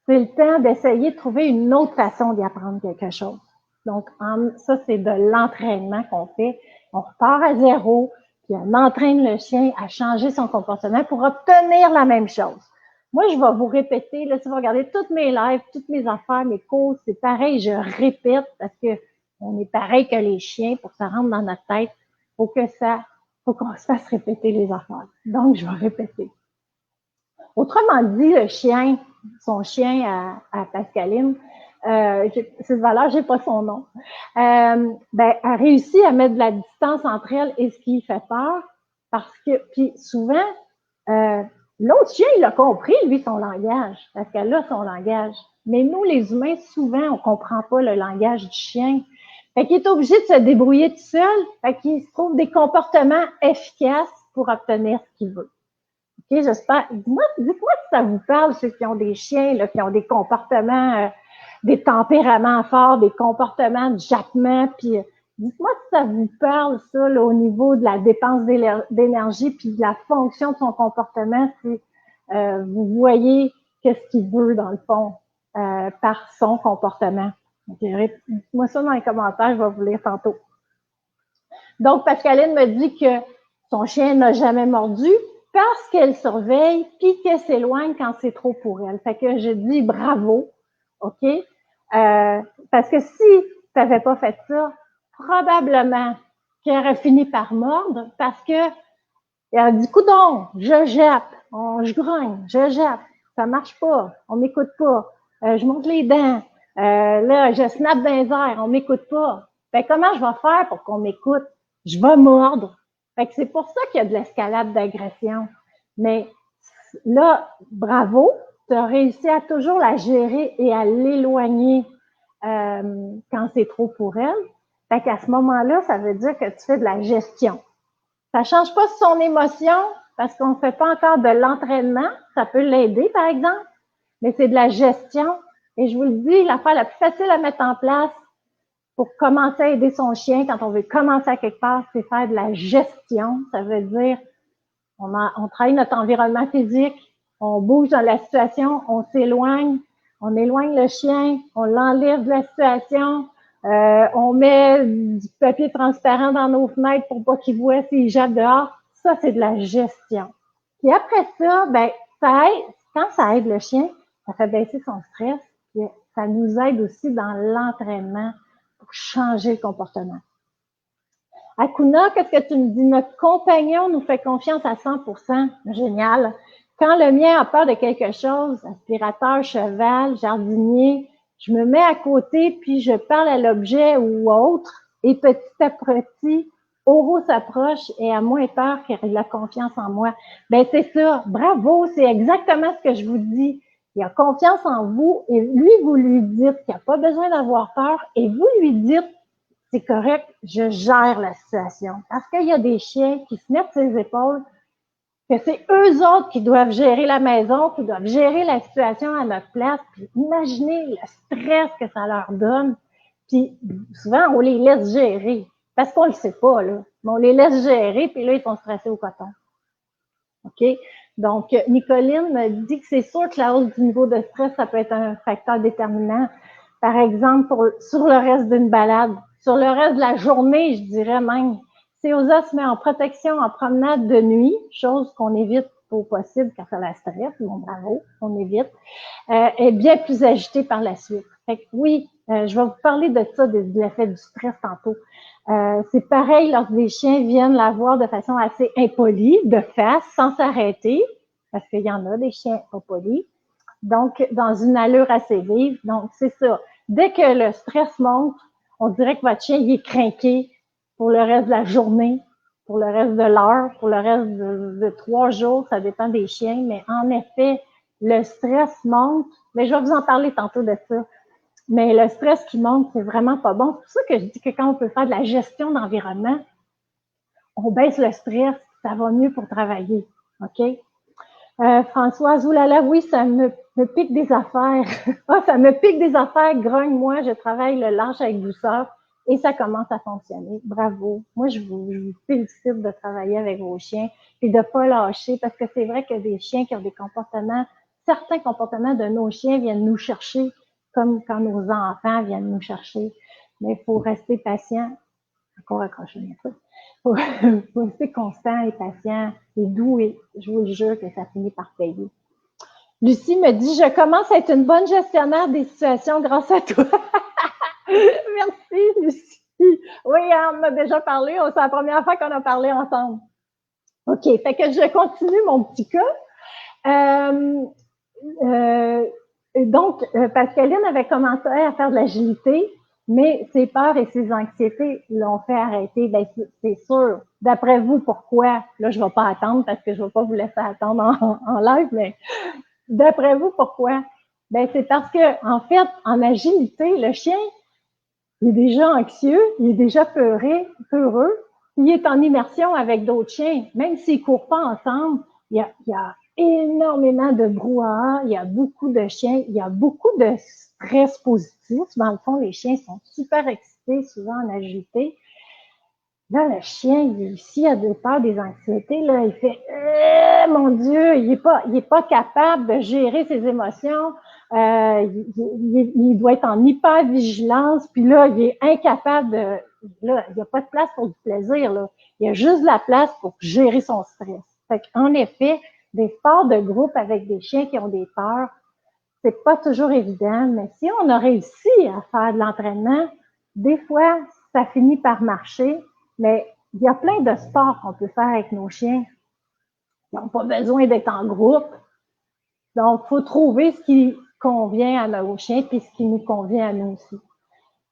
A: c'est le temps d'essayer de trouver une autre façon d'y apprendre quelque chose. Donc, ça, c'est de l'entraînement qu'on fait. On repart à zéro, puis on entraîne le chien à changer son comportement pour obtenir la même chose. Moi, je vais vous répéter, là, si vous regardez toutes mes lives, toutes mes affaires, mes cours, c'est pareil, je répète parce que on est pareil que les chiens pour que ça rentre dans notre tête. Faut qu'on se fasse répéter les affaires. Donc, je vais répéter. Autrement dit, le chien, son chien à Pascaline, cette valeur, j'ai pas son nom, a réussi à mettre de la distance entre elle et ce qui lui fait peur, parce que, puis souvent, l'autre chien, il a compris, lui, son langage, parce qu'elle a son langage. Mais nous, les humains, souvent, on comprend pas le langage du chien. Fait qu'il est obligé de se débrouiller tout seul, fait qu'il se trouve des comportements efficaces pour obtenir ce qu'il veut. OK, j'espère. Dites-moi si ça vous parle, ceux qui ont des chiens, là, qui ont des comportements, des tempéraments forts, des comportements de jappement, puis dites-moi si ça vous parle, ça, là, au niveau de la dépense d'énergie, puis de la fonction de son comportement, si vous voyez qu'est-ce qu'il veut, dans le fond, par son comportement. Dites-moi ça dans les commentaires, je vais vous lire tantôt. Donc, Pascaline me dit que son chien n'a jamais mordu, parce qu'elle surveille, puis qu'elle s'éloigne quand c'est trop pour elle. Fait que je dis bravo, OK? Parce que si tu n'avais pas fait ça, probablement qu'elle aurait fini par mordre parce que elle dit, coudonc, je jappe, je grogne, je jappe, ça marche pas, on m'écoute pas, je monte les dents, là, je snap dans les airs, on m'écoute pas. Fait que comment je vais faire pour qu'on m'écoute? Je vais mordre. Fait que c'est pour ça qu'il y a de l'escalade d'agression. Mais là, bravo, tu as réussi à toujours la gérer et à l'éloigner quand c'est trop pour elle. Fait qu'à ce moment-là, ça veut dire que tu fais de la gestion. Ça change pas son émotion parce qu'on ne fait pas encore de l'entraînement. Ça peut l'aider, par exemple, mais c'est de la gestion. Et je vous le dis, l'affaire la plus facile à mettre en place pour commencer à aider son chien quand on veut commencer à quelque part, c'est faire de la gestion. Ça veut dire, on travaille notre environnement physique, on bouge dans la situation, on s'éloigne, on éloigne le chien, on l'enlève de la situation, on met du papier transparent dans nos fenêtres pour pas qu'il voit s'il jappe dehors. Ça, c'est de la gestion. Puis après ça, ben, ça aide, quand ça aide le chien, ça fait baisser son stress, puis ça nous aide aussi dans l'entraînement pour changer le comportement. Akuna, qu'est-ce que tu me dis? Notre compagnon nous fait confiance à 100%. Génial. Quand le mien a peur de quelque chose, aspirateur, cheval, jardinier, je me mets à côté puis je parle à l'objet ou autre et petit à petit, Oro s'approche et a moins peur car il a confiance en moi. Ben c'est ça. Bravo, c'est exactement ce que je vous dis. Il a confiance en vous et lui, vous lui dites qu'il n'a pas besoin d'avoir peur et vous lui dites c'est correct, je gère la situation. Parce qu'il y a des chiens qui se mettent ses épaules, que c'est eux autres qui doivent gérer la maison, qui doivent gérer la situation à notre place. Puis imaginez le stress que ça leur donne. Puis souvent, on les laisse gérer. Parce qu'on ne le sait pas, là. Mais on les laisse gérer, puis là, ils sont stressés au coton. OK? Donc, Nicoline me dit que c'est sûr que la hausse du niveau de stress, ça peut être un facteur déterminant. Par exemple, sur le reste d'une balade, sur le reste de la journée, je dirais même. Si Osa se met en protection en promenade de nuit, chose qu'on évite au possible quand ça la stresse, bon bravo, on évite, est bien plus agitée par la suite. Fait que oui, je vais vous parler de ça, de l'effet du stress tantôt. C'est pareil lorsque des chiens viennent la voir de façon assez impolie, de face, sans s'arrêter, parce qu'il y en a des chiens pas polis, donc dans une allure assez vive. Donc, c'est ça. Dès que le stress monte, on dirait que votre chien il est crinqué pour le reste de la journée, pour le reste de l'heure, pour le reste de 3 jours, ça dépend des chiens, mais en effet, le stress monte. Mais je vais vous en parler tantôt de ça. Mais le stress qui monte, c'est vraiment pas bon. C'est pour ça que je dis que quand on peut faire de la gestion d'environnement, on baisse le stress, ça va mieux pour travailler. OK? Françoise, oulala, oui, ça me pique des affaires. Ah, ça me pique des affaires, grogne-moi, je travaille le lâche avec douceur et ça commence à fonctionner. Bravo. Moi, je vous félicite de travailler avec vos chiens et de pas lâcher parce que c'est vrai que des chiens qui ont des comportements, certains comportements de nos chiens viennent nous chercher comme quand nos enfants viennent nous chercher. Mais il faut rester patient. Encore accrocher mes trucs. Faut rester constant et patient et doux et je vous le jure que ça finit par payer. Lucie me dit, je commence à être une bonne gestionnaire des situations grâce à toi. Merci, Lucie. Oui, on en a déjà parlé. C'est la première fois qu'on a parlé ensemble. OK, fait que je continue mon petit cas. Donc, Pascaline avait commencé à faire de l'agilité, mais ses peurs et ses anxiétés l'ont fait arrêter. Ben, c'est sûr. D'après vous, pourquoi? Là, je ne vais pas attendre parce que je ne vais pas vous laisser attendre en live, mais d'après vous, pourquoi? Ben, c'est parce que, en fait, en agilité, le chien, il est déjà anxieux, il est déjà peureux, il est en immersion avec d'autres chiens. Même s'ils ne courent pas ensemble, il y a énormément de brouhaha, il y a beaucoup de chiens, il y a beaucoup de stress positif. Dans le fond, les chiens sont super excités, souvent en agilité. Là, le chien, s'il a des peurs, des anxiétés, là, il fait mon Dieu, il est pas capable de gérer ses émotions. Il doit être en hyper-vigilance, puis là, il est incapable de. Là, il n'y a pas de place pour du plaisir. Là. Il y a juste de la place pour gérer son stress. Fait qu'en effet, des sports de groupe avec des chiens qui ont des peurs, c'est pas toujours évident, mais si on a réussi à faire de l'entraînement, des fois, ça finit par marcher, mais il y a plein de sports qu'on peut faire avec nos chiens. Ils n'ont pas besoin d'être en groupe. Donc, il faut trouver ce qui convient à nos chiens puis ce qui nous convient à nous aussi.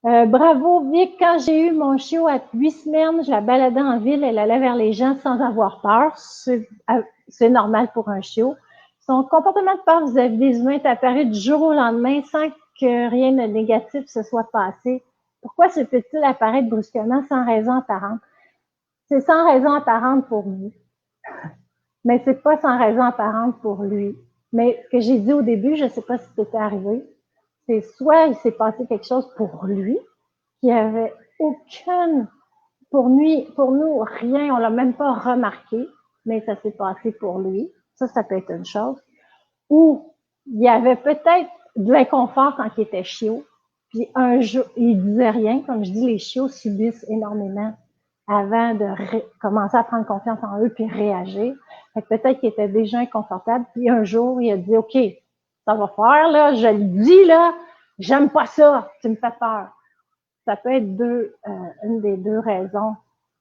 A: Bravo, Vic. Quand j'ai eu mon chiot à 8 semaines, je la baladais en ville, elle allait vers les gens sans avoir peur. C'est normal pour un chiot. Son comportement de peur vis-à-vis des humains est apparu du jour au lendemain sans que rien de négatif se soit passé. Pourquoi se fait-il apparaître brusquement sans raison apparente? C'est sans raison apparente pour vous, mais c'est pas sans raison apparente pour lui. Mais ce que j'ai dit au début, je ne sais pas si c'était arrivé, c'est soit il s'est passé quelque chose pour lui, qui avait aucune, pour nous, rien, on l'a même pas remarqué, mais ça s'est passé pour lui. Ça peut être une chose. Ou il y avait peut-être de l'inconfort quand il était chiot, puis un jour, il disait rien. Comme je dis, les chiots subissent énormément avant de commencer à prendre confiance en eux puis réagir. Fait que peut-être qu'il était déjà inconfortable, puis un jour, il a dit, OK, ça va faire, là, je le dis, là, j'aime pas ça, tu me fais peur. ça peut être une des deux raisons.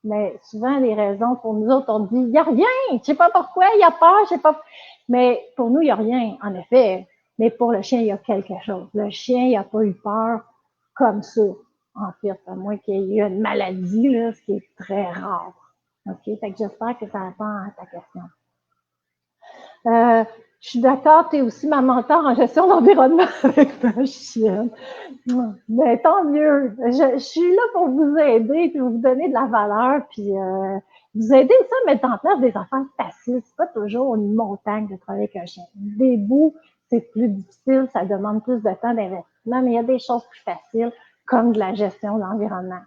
A: Mais souvent, les raisons, pour nous autres, on dit, il n'y a rien, je sais pas pourquoi, il y a peur, je sais pas. Mais pour nous, il n'y a rien, en effet. Mais pour le chien, il y a quelque chose. Le chien, il n'a pas eu peur comme ça, en fait, à moins qu'il y ait eu une maladie, là, ce qui est très rare. OK? Fait que j'espère que ça répond à ta question. Je suis d'accord, tu es aussi ma mentor en gestion d'environnement avec ma chienne. Mais tant mieux. Je suis là pour vous aider, puis vous donner de la valeur, puis vous aider aussi à mettre en place des affaires faciles. C'est pas toujours une montagne de travailler avec un chien. Des bouts, c'est plus difficile, ça demande plus de temps d'investissement, mais il y a des choses plus faciles, comme de la gestion de l'environnement.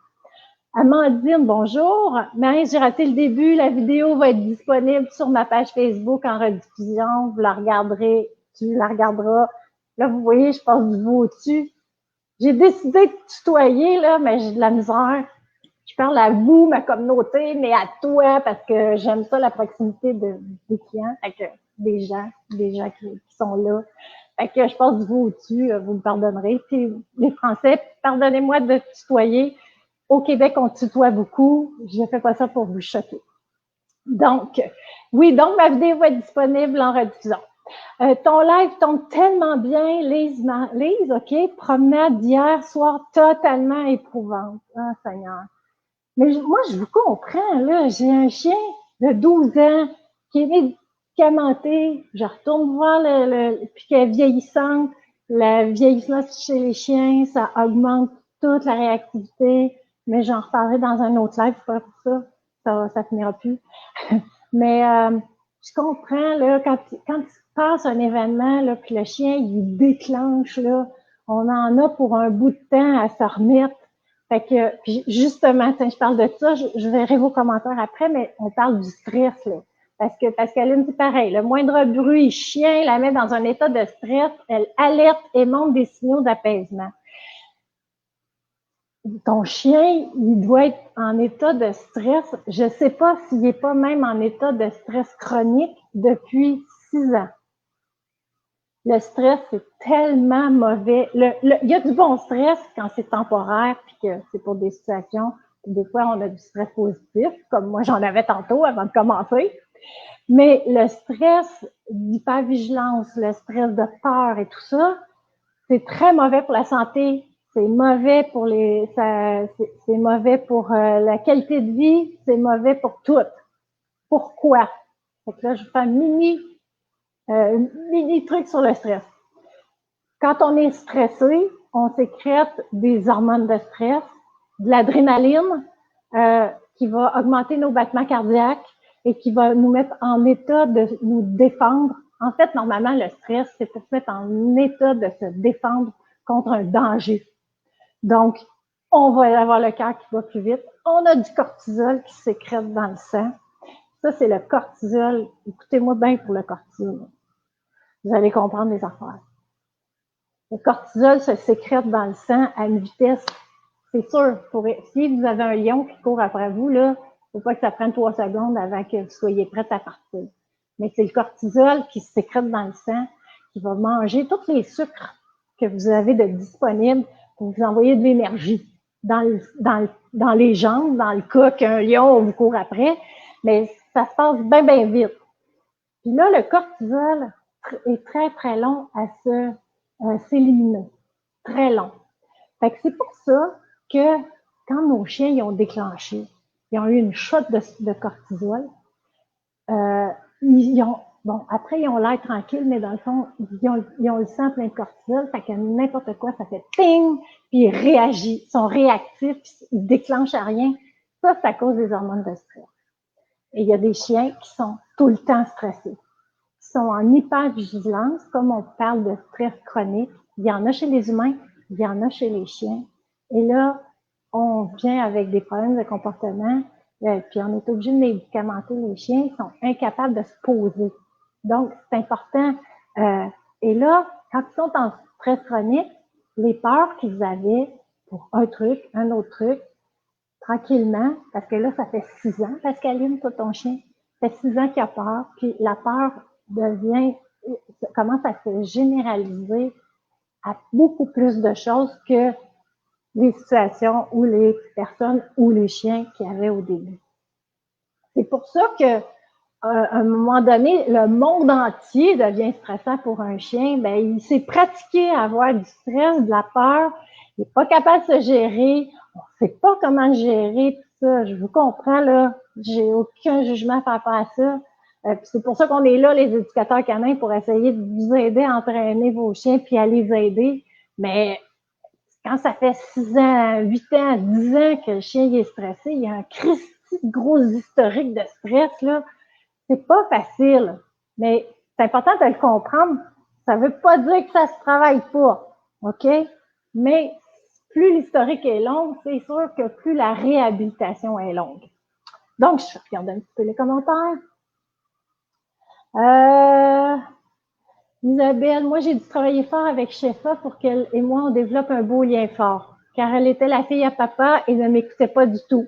A: Amandine, bonjour. Mais j'ai raté le début. La vidéo va être disponible sur ma page Facebook en rediffusion. Vous la regarderez, tu la regarderas. Là, vous voyez, je passe du vous au-dessus. J'ai décidé de tutoyer, là, mais j'ai de la misère. Je parle à vous, ma communauté, mais à toi, parce que j'aime ça, la proximité des clients, avec des gens qui sont là. Fait que je passe du vous au-dessus, vous me pardonnerez. Puis les Français, pardonnez-moi de tutoyer. Au Québec, on tutoie beaucoup. Je ne fais pas ça pour vous choquer. Donc, oui, donc ma vidéo va être disponible en rediffusion. Ton live tombe tellement bien, Lise, OK? Promenade d'hier soir totalement éprouvante. Ah, Seigneur. Mais moi, je vous comprends, là. J'ai un chien de 12 ans qui est médicamenté. Je retourne voir puis qui est vieillissante. La vieillissance chez les chiens, ça augmente toute la réactivité. Mais j'en reparlerai dans un autre live, pas pour ça. Ça finira plus. Mais je comprends, là, quand il se passe un événement, là, puis le chien, il déclenche, là, on en a pour un bout de temps à se remettre. Fait que, puis justement, je parle de ça, je verrai vos commentaires après, mais on parle du stress, là. Parce que Pascaline dit pareil, le moindre bruit, chien la met dans un état de stress, elle alerte et montre des signaux d'apaisement. Ton chien, il doit être en état de stress. Je ne sais pas s'il n'est pas même en état de stress chronique depuis 6 ans. Le stress, c'est tellement mauvais. Il y a du bon stress quand c'est temporaire, puis que c'est pour des situations. Des fois, on a du stress positif, comme moi, j'en avais tantôt avant de commencer. Mais le stress d'hypervigilance, le stress de peur et tout ça, c'est très mauvais pour la santé. C'est mauvais pour c'est mauvais pour la qualité de vie, c'est mauvais pour tout. Pourquoi? Fait que là, je fais un mini truc sur le stress. Quand on est stressé, on sécrète des hormones de stress, de l'adrénaline, qui va augmenter nos battements cardiaques et qui va nous mettre en état de nous défendre. En fait, normalement, le stress, c'est pour se mettre en état de se défendre contre un danger. Donc, on va avoir le cœur qui va plus vite. On a du cortisol qui sécrète dans le sang. Ça, c'est le cortisol. Écoutez-moi bien pour le cortisol. Vous allez comprendre les affaires. Le cortisol se sécrète dans le sang à une vitesse, c'est sûr. Si vous avez un lion qui court après vous, là, il ne faut pas que ça prenne 3 secondes avant que vous soyez prête à partir. Mais c'est le cortisol qui se sécrète dans le sang, qui va manger tous les sucres que vous avez de disponibles pour vous envoyer de l'énergie dans les jambes, dans le cas qu'un lion vous court après. Mais ça se passe bien, bien vite. Puis là, le cortisol est très, très long à s'éliminer. Très long. Fait que c'est pour ça que quand nos chiens ils ont déclenché, ils ont eu une shot de cortisol, après, ils ont l'air tranquilles, mais dans le fond, ils ont le sang plein de cortisol, fait que n'importe quoi, ça fait ping, puis ils réagissent, ils sont réactifs, puis ils déclenchent à rien. Ça, c'est à cause des hormones de stress. Et il y a des chiens qui sont tout le temps stressés, qui sont en hypervigilance, comme on parle de stress chronique. Il y en a chez les humains, il y en a chez les chiens. Et là, on vient avec des problèmes de comportement, puis on est obligé de médicamenter les chiens, ils sont incapables de se poser. Donc, c'est important. Et là, quand ils sont en stress chronique, les peurs qu'ils avaient pour un truc, un autre truc, tranquillement, parce que là, ça fait 6 ans, Pascaline, toi, ton chien, ça fait 6 ans qu'il a peur, puis la peur commence à se généraliser à beaucoup plus de choses que les situations ou les personnes ou les chiens qu'il y avait au début. C'est pour ça que à un moment donné, le monde entier devient stressant pour un chien. Ben, il s'est pratiqué à avoir du stress, de la peur. Il n'est pas capable de se gérer. On ne sait pas comment gérer tout ça. Je vous comprends, là. J'ai aucun jugement par rapport à ça. C'est pour ça qu'on est là, les éducateurs canins, pour essayer de vous aider à entraîner vos chiens puis à les aider. Mais quand ça fait 6 ans, 8 ans, 10 ans que le chien est stressé, il y a un christi de gros historique de stress, là. C'est pas facile, mais c'est important de le comprendre. Ça veut pas dire que ça se travaille pas, OK? Mais plus l'historique est long, c'est sûr que plus la réhabilitation est longue. Donc, je regarde un petit peu les commentaires. Isabelle, moi, j'ai dû travailler fort avec Shefa pour qu'elle et moi, on développe un beau lien fort, car elle était la fille à papa et ne m'écoutait pas du tout.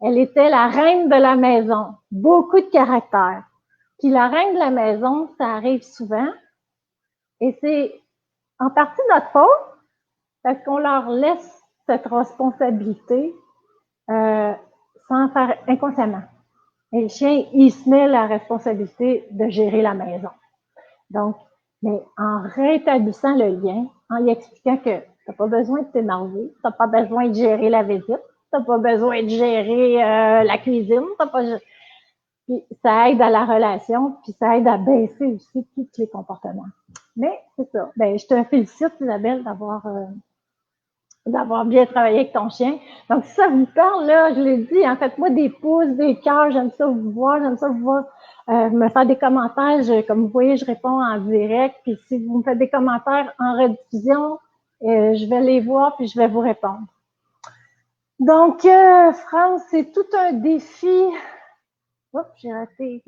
A: Elle était la reine de la maison, beaucoup de caractère. Puis la reine de la maison, ça arrive souvent, et c'est en partie notre faute, parce qu'on leur laisse cette responsabilité sans faire inconsciemment. Et le chien, il se met la responsabilité de gérer la maison. Donc, mais en rétablissant le lien, en lui expliquant que tu n'as pas besoin de t'énerver, tu n'as pas besoin de gérer la visite, tu n'as pas besoin de gérer la cuisine, t'as pas... Puis ça aide à la relation, puis ça aide à baisser aussi tous les comportements. Mais c'est ça. Ben, je te félicite, Isabelle, d'avoir bien travaillé avec ton chien. Donc, si ça vous parle, là, je l'ai dit, en fait, moi, des pouces, des cœurs, j'aime ça vous voir, j'aime ça vous voir me faire des commentaires. Comme vous voyez, je réponds en direct. Puis si vous me faites des commentaires en rediffusion, je vais les voir, puis je vais vous répondre. Donc, France, c'est tout un défi. Oups, j'ai raté.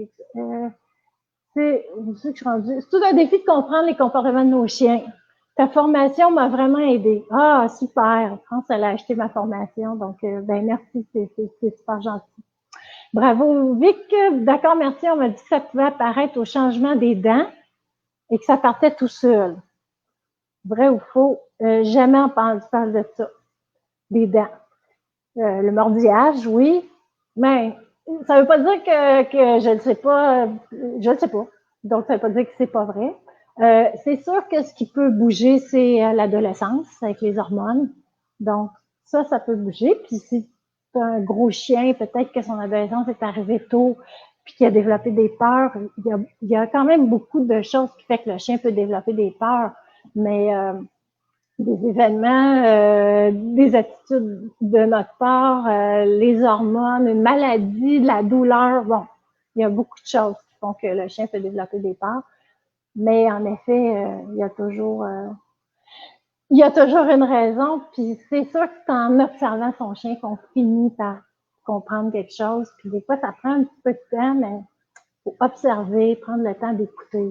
A: C'est tout un défi de comprendre les comportements de nos chiens. Ta formation m'a vraiment aidée. Ah, super. France, elle a acheté ma formation. Donc, ben merci, c'est super gentil. Bravo, Vic. D'accord, merci. On m'a dit que ça pouvait apparaître au changement des dents et que ça partait tout seul. Vrai ou faux? Jamais entendu parler de ça. Des dents. Le mordillage, oui. Mais ça veut pas dire que je ne sais pas. Je ne sais pas. Donc, ça veut pas dire que c'est pas vrai. C'est sûr que ce qui peut bouger, c'est l'adolescence avec les hormones. Donc, ça peut bouger. Puis si c'est un gros chien, peut-être que son adolescence est arrivée tôt, puis qu'il a développé des peurs. Il y a quand même beaucoup de choses qui fait que le chien peut développer des peurs. Mais des événements, des attitudes de notre part, les hormones, une maladie, de la douleur. Bon, il y a beaucoup de choses qui font que le chien peut développer des peurs. Mais en effet, il y a toujours une raison. Puis c'est sûr que c'est en observant son chien qu'on finit par comprendre quelque chose. Puis des fois, ça prend un petit peu de temps, mais il faut observer, prendre le temps d'écouter,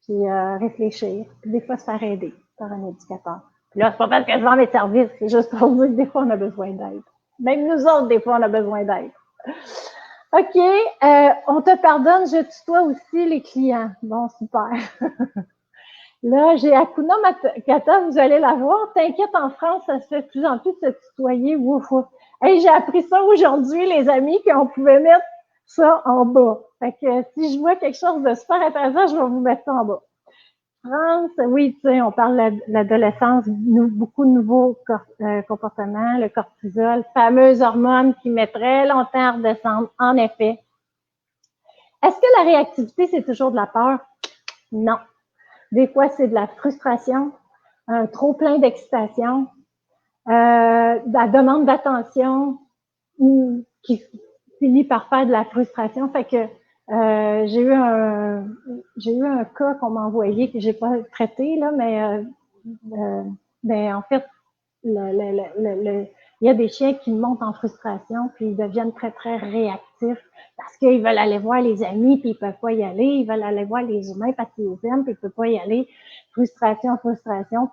A: puis réfléchir. Puis des fois, se faire aider par un éducateur. Puis là, c'est pas parce que je vends mes services, c'est juste pour dire que des fois, on a besoin d'aide. Même nous autres, des fois, on a besoin d'aide. OK, on te pardonne, je tutoie aussi les clients. Bon, super. Là, j'ai Akuna Matata, vous allez la voir. T'inquiète, en France, ça se fait de plus en plus de se tutoyer. Ouf, ouf. Hey, j'ai appris ça aujourd'hui, les amis, qu'on pouvait mettre ça en bas. Fait que si je vois quelque chose de super intéressant, je vais vous mettre ça en bas. France, oui, tu sais, on parle de l'adolescence, beaucoup de nouveaux comportements, le cortisol, fameuse hormone qui met très longtemps à redescendre, en effet. Est-ce que la réactivité, c'est toujours de la peur? Non. Des fois, c'est de la frustration, un trop plein d'excitation, de la demande d'attention qui finit par faire de la frustration. Fait que j'ai eu un cas qu'on m'a envoyé que j'ai pas traité là, mais ben en fait il y a des chiens qui montent en frustration puis ils deviennent très très réactifs parce qu'ils veulent aller voir les amis puis ils peuvent pas y aller, ils veulent aller voir les humains parce qu'ils les aiment puis ils peuvent pas y aller, frustration puis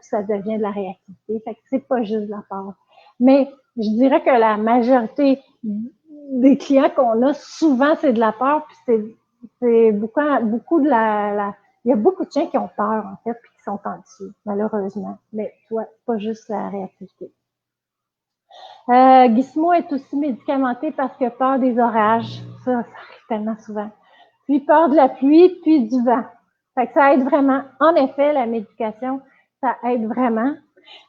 A: ça devient de la réactivité. Fait que c'est pas juste de la peur. Mais je dirais que la majorité des clients qu'on a, souvent, c'est de la peur, puis c'est beaucoup de Il y a beaucoup de chiens qui ont peur, en fait, puis qui sont anxieux, malheureusement. Mais toi, pas juste la réactivité. Gizmo est aussi médicamenté parce qu'il a peur des orages. Ça arrive tellement souvent. Puis peur de la pluie, puis du vent. Fait que ça aide vraiment. En effet, la médication, ça aide vraiment.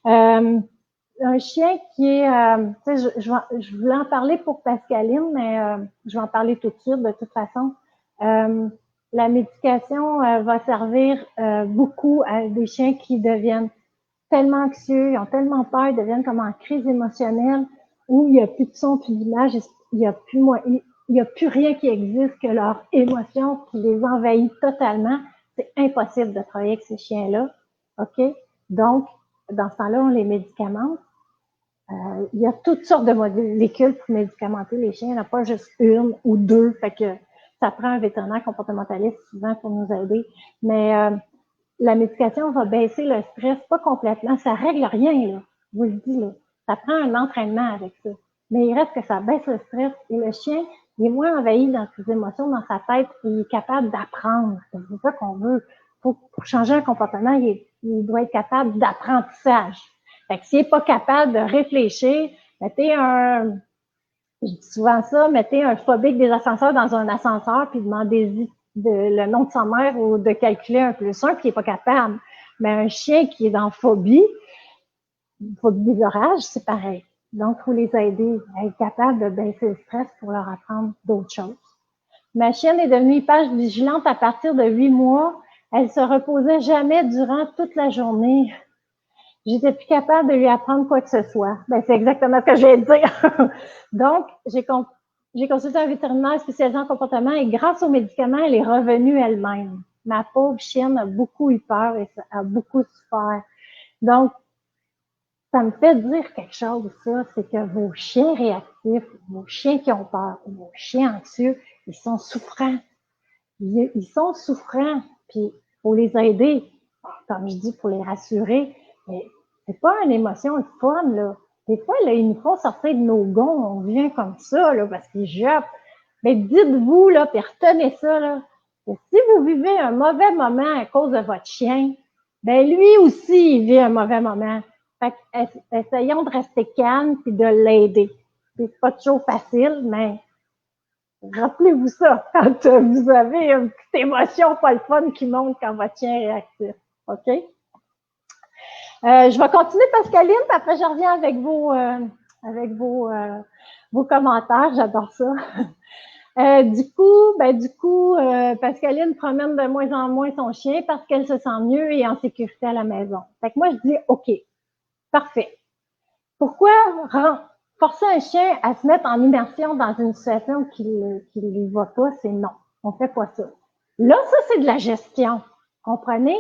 A: Un chien qui est, je voulais en parler pour Pascaline, mais je vais en parler tout de suite de toute façon. La médication va servir beaucoup à des chiens qui deviennent tellement anxieux, ils ont tellement peur, ils deviennent comme en crise émotionnelle, où il n'y a plus de son, plus d'image, il n'y a plus rien qui existe que leur émotion qui les envahit totalement. C'est impossible de travailler avec ces chiens-là. OK? Donc, dans ce temps-là, on les médicamente. Il y a toutes sortes de molécules pour médicamenter les chiens. Il n'y en a pas juste une ou deux. Fait que ça prend un vétérinaire comportementaliste souvent pour nous aider. Mais la médication va baisser le stress, pas complètement. Ça règle rien, là. Je vous le dis, là. Ça prend un entraînement avec ça. Mais il reste que ça baisse le stress. Et le chien, il est moins envahi dans ses émotions, dans sa tête. Il est capable d'apprendre. C'est ça qu'on veut. Pour changer un comportement, il doit être capable d'apprentissage. Fait que s'il n'est pas capable de réfléchir, mettez je dis souvent ça, mettez un phobique des ascenseurs dans un ascenseur puis demandez-y le nom de sa mère ou de calculer 1 plus 1 puis il n'est pas capable. Mais un chien qui est dans phobie des orages, c'est pareil. Donc, il faut les aider à être capables de baisser le stress pour leur apprendre d'autres choses. Ma chienne est devenue hyper vigilante à partir de 8 mois. Elle se reposait jamais durant toute la journée. J'étais plus capable de lui apprendre quoi que ce soit. Ben, c'est exactement ce que je vais dire. Donc, j'ai consulté un vétérinaire spécialisé en comportement et grâce aux médicaments, elle est revenue elle-même. Ma pauvre chienne a beaucoup eu peur et a beaucoup souffert. Donc, ça me fait dire quelque chose, ça, c'est que vos chiens réactifs, vos chiens qui ont peur, vos chiens anxieux, ils sont souffrants. Ils sont souffrants, puis il faut les aider, comme je dis, pour les rassurer, mais c'est pas une émotion fun, là. Des fois, là, ils nous font sortir de nos gonds, on vient comme ça, là, parce qu'ils jappent. Mais dites-vous, là, puis retenez ça, là, que si vous vivez un mauvais moment à cause de votre chien, ben lui aussi, il vit un mauvais moment. Fait essayons de rester calme puis de l'aider. C'est pas toujours facile, mais rappelez-vous ça quand vous avez une petite émotion pas le fun qui monte quand votre chien est réactif. OK? Je vais continuer, Pascaline, puis après, je reviens avec vos commentaires. J'adore ça. Du coup, Pascaline promène de moins en moins son chien parce qu'elle se sent mieux et en sécurité à la maison. Fait que moi, je dis, OK, parfait. Pourquoi forcer un chien à se mettre en immersion dans une situation qui lui va pas? C'est non. On fait pas ça. Là, ça, c'est de la gestion. Comprenez?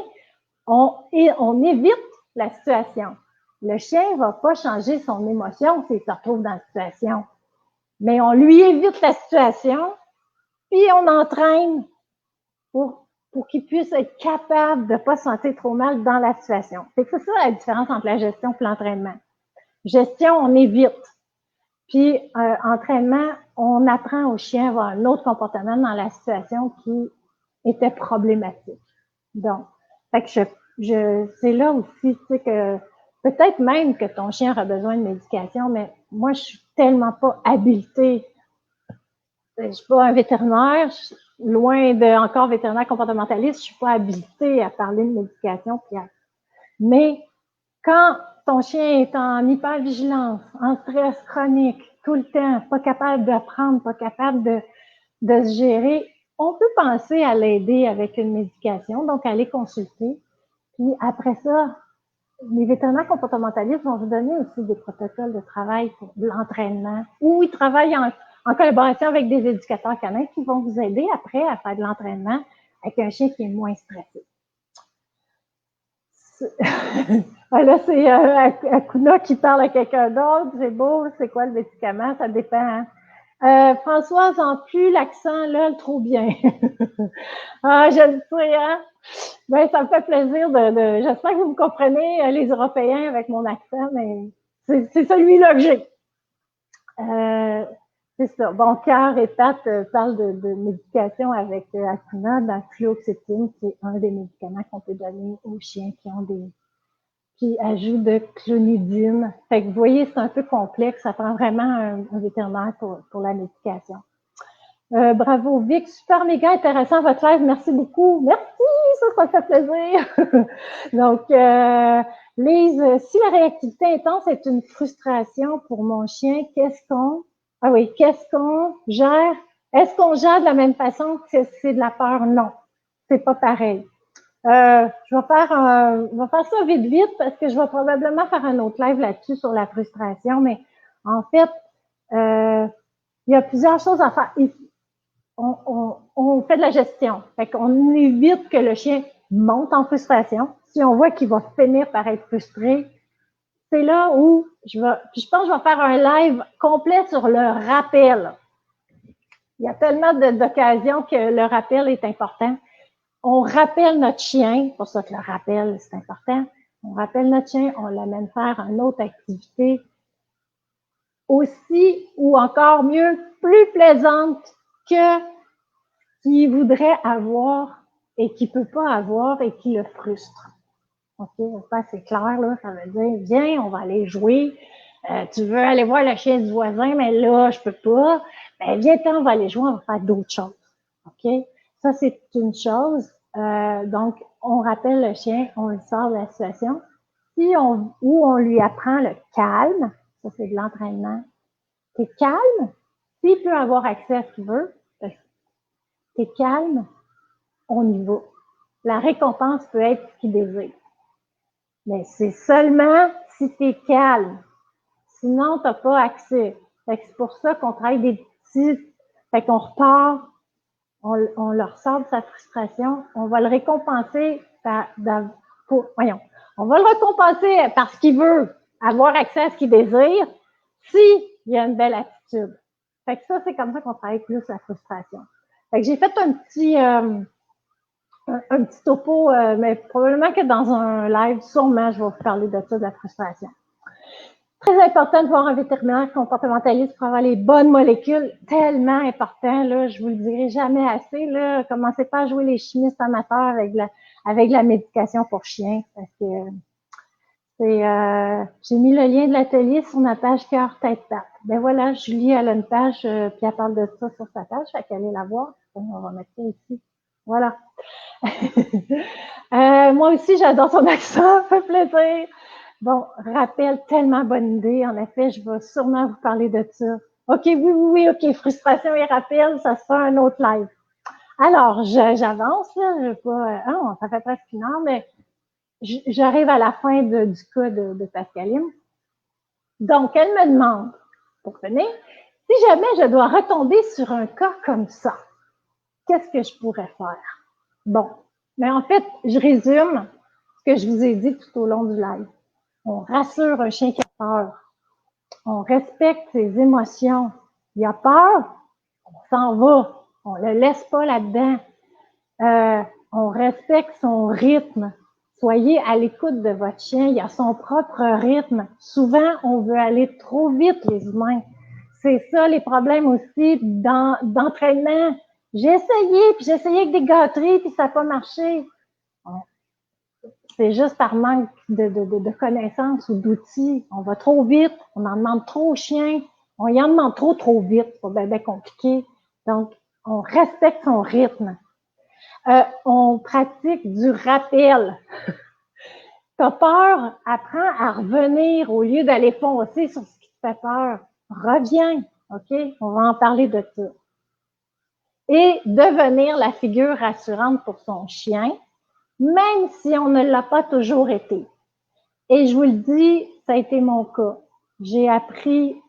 A: On évite la situation. Le chien va pas changer son émotion s'il se retrouve dans la situation. Mais on lui évite la situation, puis on entraîne pour qu'il puisse être capable de pas se sentir trop mal dans la situation. C'est ça la différence entre la gestion et l'entraînement. Gestion, on évite. Puis, entraînement, on apprend au chien à avoir un autre comportement dans la situation qui était problématique. Donc, fait que c'est là aussi, tu sais, que peut-être même que ton chien aura besoin de médication, mais moi, je suis tellement pas habilitée. Je suis pas un vétérinaire, loin de encore vétérinaire comportementaliste, je suis pas habilitée à parler de médication. Mais quand ton chien est en hypervigilance, en stress chronique, tout le temps, pas capable d'apprendre, pas capable de se gérer, on peut penser à l'aider avec une médication, donc aller consulter. Puis après ça, les vétérinaires comportementalistes vont vous donner aussi des protocoles de travail pour de l'entraînement, ou ils travaillent en collaboration avec des éducateurs canins qui vont vous aider après à faire de l'entraînement avec un chien qui est moins stressé. Là, c'est Akuna qui parle à quelqu'un d'autre. C'est beau, c'est quoi le médicament? Ça dépend. Hein? Françoise, en plus, l'accent, là, trop bien. Ah, je le sais, hein? Ben, ça me fait plaisir j'espère que vous me comprenez, les Européens, avec mon accent, mais c'est celui-là que j'ai. C'est ça. Bon, Cœur et Pat parlent de médication avec Akuna. Dans fluoxétine, c'est un des médicaments qu'on peut donner aux chiens qui ajoutent de clonidine. Fait que vous voyez, c'est un peu complexe. Ça prend vraiment un vétérinaire pour la médication. Bravo, Vic. Super méga intéressant votre live. Merci beaucoup. Merci, ça fait plaisir. Donc, Lise, si la réactivité intense est une frustration pour mon chien, qu'est-ce qu'on gère? Est-ce qu'on gère de la même façon que c'est de la peur? Non, c'est pas pareil. Je vais faire ça vite parce que je vais probablement faire un autre live là-dessus sur la frustration, mais en fait, il y a plusieurs choses à faire. On fait de la gestion. Fait qu'on évite que le chien monte en frustration. Si on voit qu'il va finir par être frustré, c'est là où je pense que je vais faire un live complet sur le rappel. Il y a tellement d'occasions que le rappel est important. On rappelle notre chien, pour ça que le rappel, c'est important. On rappelle notre chien, on l'amène faire une autre activité aussi, ou encore mieux, plus plaisante que qu'il voudrait avoir et qu'il peut pas avoir et qui le frustre. OK, c'est clair, là, ça veut dire, viens, on va aller jouer. Tu veux aller voir le chien du voisin, mais là, je peux pas. Ben, viens, on va aller jouer, on va faire d'autres choses. OK? Ça, c'est une chose. Donc, on rappelle le chien, on le sort de la situation. Ou on lui apprend le calme, ça, c'est de l'entraînement. T'es calme, s'il peut avoir accès à ce qu'il veut, t'es calme, on y va. La récompense peut être ce qu'il désire. Mais c'est seulement si tu es calme. Sinon, tu n'as pas accès. C'est pour ça qu'on travaille des petits. Fait qu'on repart, on leur sort de sa frustration, on va le récompenser on va le récompenser parce qu'il veut avoir accès à ce qu'il désire, s'il y a une belle attitude. Fait que ça, c'est comme ça qu'on travaille plus la frustration. Fait que j'ai fait un petit topo, mais probablement que dans un live, sûrement, je vais vous parler de ça, de la frustration. Très important de voir un vétérinaire comportementaliste pour avoir les bonnes molécules. Tellement important, là, je vous le dirai jamais assez, là. Commencez pas à jouer les chimistes amateurs avec la médication pour chiens, parce que j'ai mis le lien de l'atelier sur ma page Cœur, Tête, Patte. Ben voilà, Julie, elle a une page, puis elle parle de ça sur sa page, fait qu'elle est la voir. On va mettre ça ici. Voilà. Moi aussi, j'adore son accent, ça fait plaisir. Bon, rappel, tellement bonne idée. En effet, je vais sûrement vous parler de ça. OK, oui, OK, frustration et rappel, ça sera un autre live. Alors, j'avance, là, je veux pas... ça fait presque une heure, mais j'arrive à la fin du cas de Pascaline. Donc, elle me demande, pour finir, si jamais je dois retomber sur un cas comme ça, qu'est-ce que je pourrais faire? Bon, mais en fait, je résume ce que je vous ai dit tout au long du live. On rassure un chien qui a peur. On respecte ses émotions. Il a peur, on s'en va. On le laisse pas là-dedans. On respecte son rythme. Soyez à l'écoute de votre chien. Il a son propre rythme. Souvent, on veut aller trop vite, les humains. C'est ça, les problèmes aussi d'entraînement. J'ai essayé avec des gâteries, puis ça n'a pas marché. C'est juste par manque de connaissances ou d'outils. On va trop vite, on en demande trop aux chiens, on y en demande trop vite, c'est pas bien compliqué. Donc, on respecte son rythme. On pratique du rappel. T'as peur, apprends à revenir au lieu d'aller foncer sur ce qui te fait peur. Reviens, OK? On va en parler de ça. Et devenir la figure rassurante pour son chien, même si on ne l'a pas toujours été. Et je vous le dis, ça a été mon cas. J'ai appris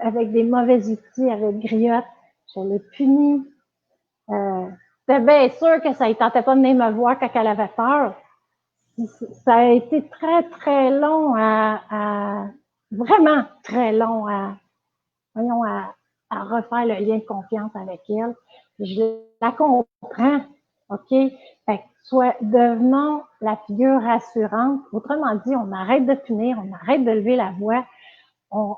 A: avec des mauvais outils, avec Griotte. Je l'ai puni. C'était bien sûr que ça ne tentait pas de venir me voir quand elle avait peur. Ça a été très, très long vraiment très long à refaire le lien de confiance avec elle. Je la comprends, OK? Fait que devenons la figure rassurante. Autrement dit, on arrête de punir, on arrête de lever la voix. On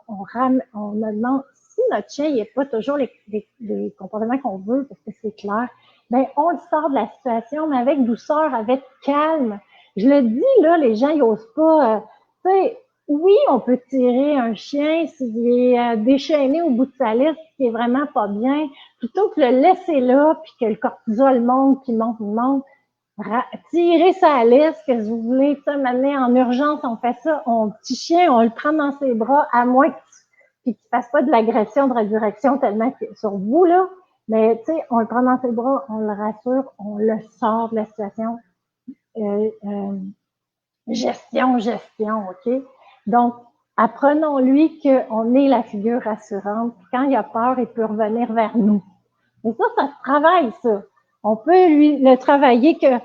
A: demande, si notre chien il n'a pas toujours les comportements qu'on veut, parce que c'est clair, ben on le sort de la situation, mais avec douceur, avec calme. Je le dis, là, les gens, ils n'osent pas, tu sais, oui, on peut tirer un chien s'il est déchaîné au bout de sa liste, qui est vraiment pas bien, plutôt que le laisser là, puis que le cortisol monte, puis monte, tirer sa laisse, que vous voulez, ça, maintenant, en urgence, on fait ça, on petit chien, on le prend dans ses bras, à moins qu'il ne fasse pas de l'agression, de redirection tellement sur vous, là. Mais, tu sais, on le prend dans ses bras, on le rassure, on le sort de la situation. Gestion, OK? Donc, apprenons-lui qu'on est la figure rassurante. Quand il a peur, il peut revenir vers nous. Et ça se travaille, ça. On peut lui le travailler que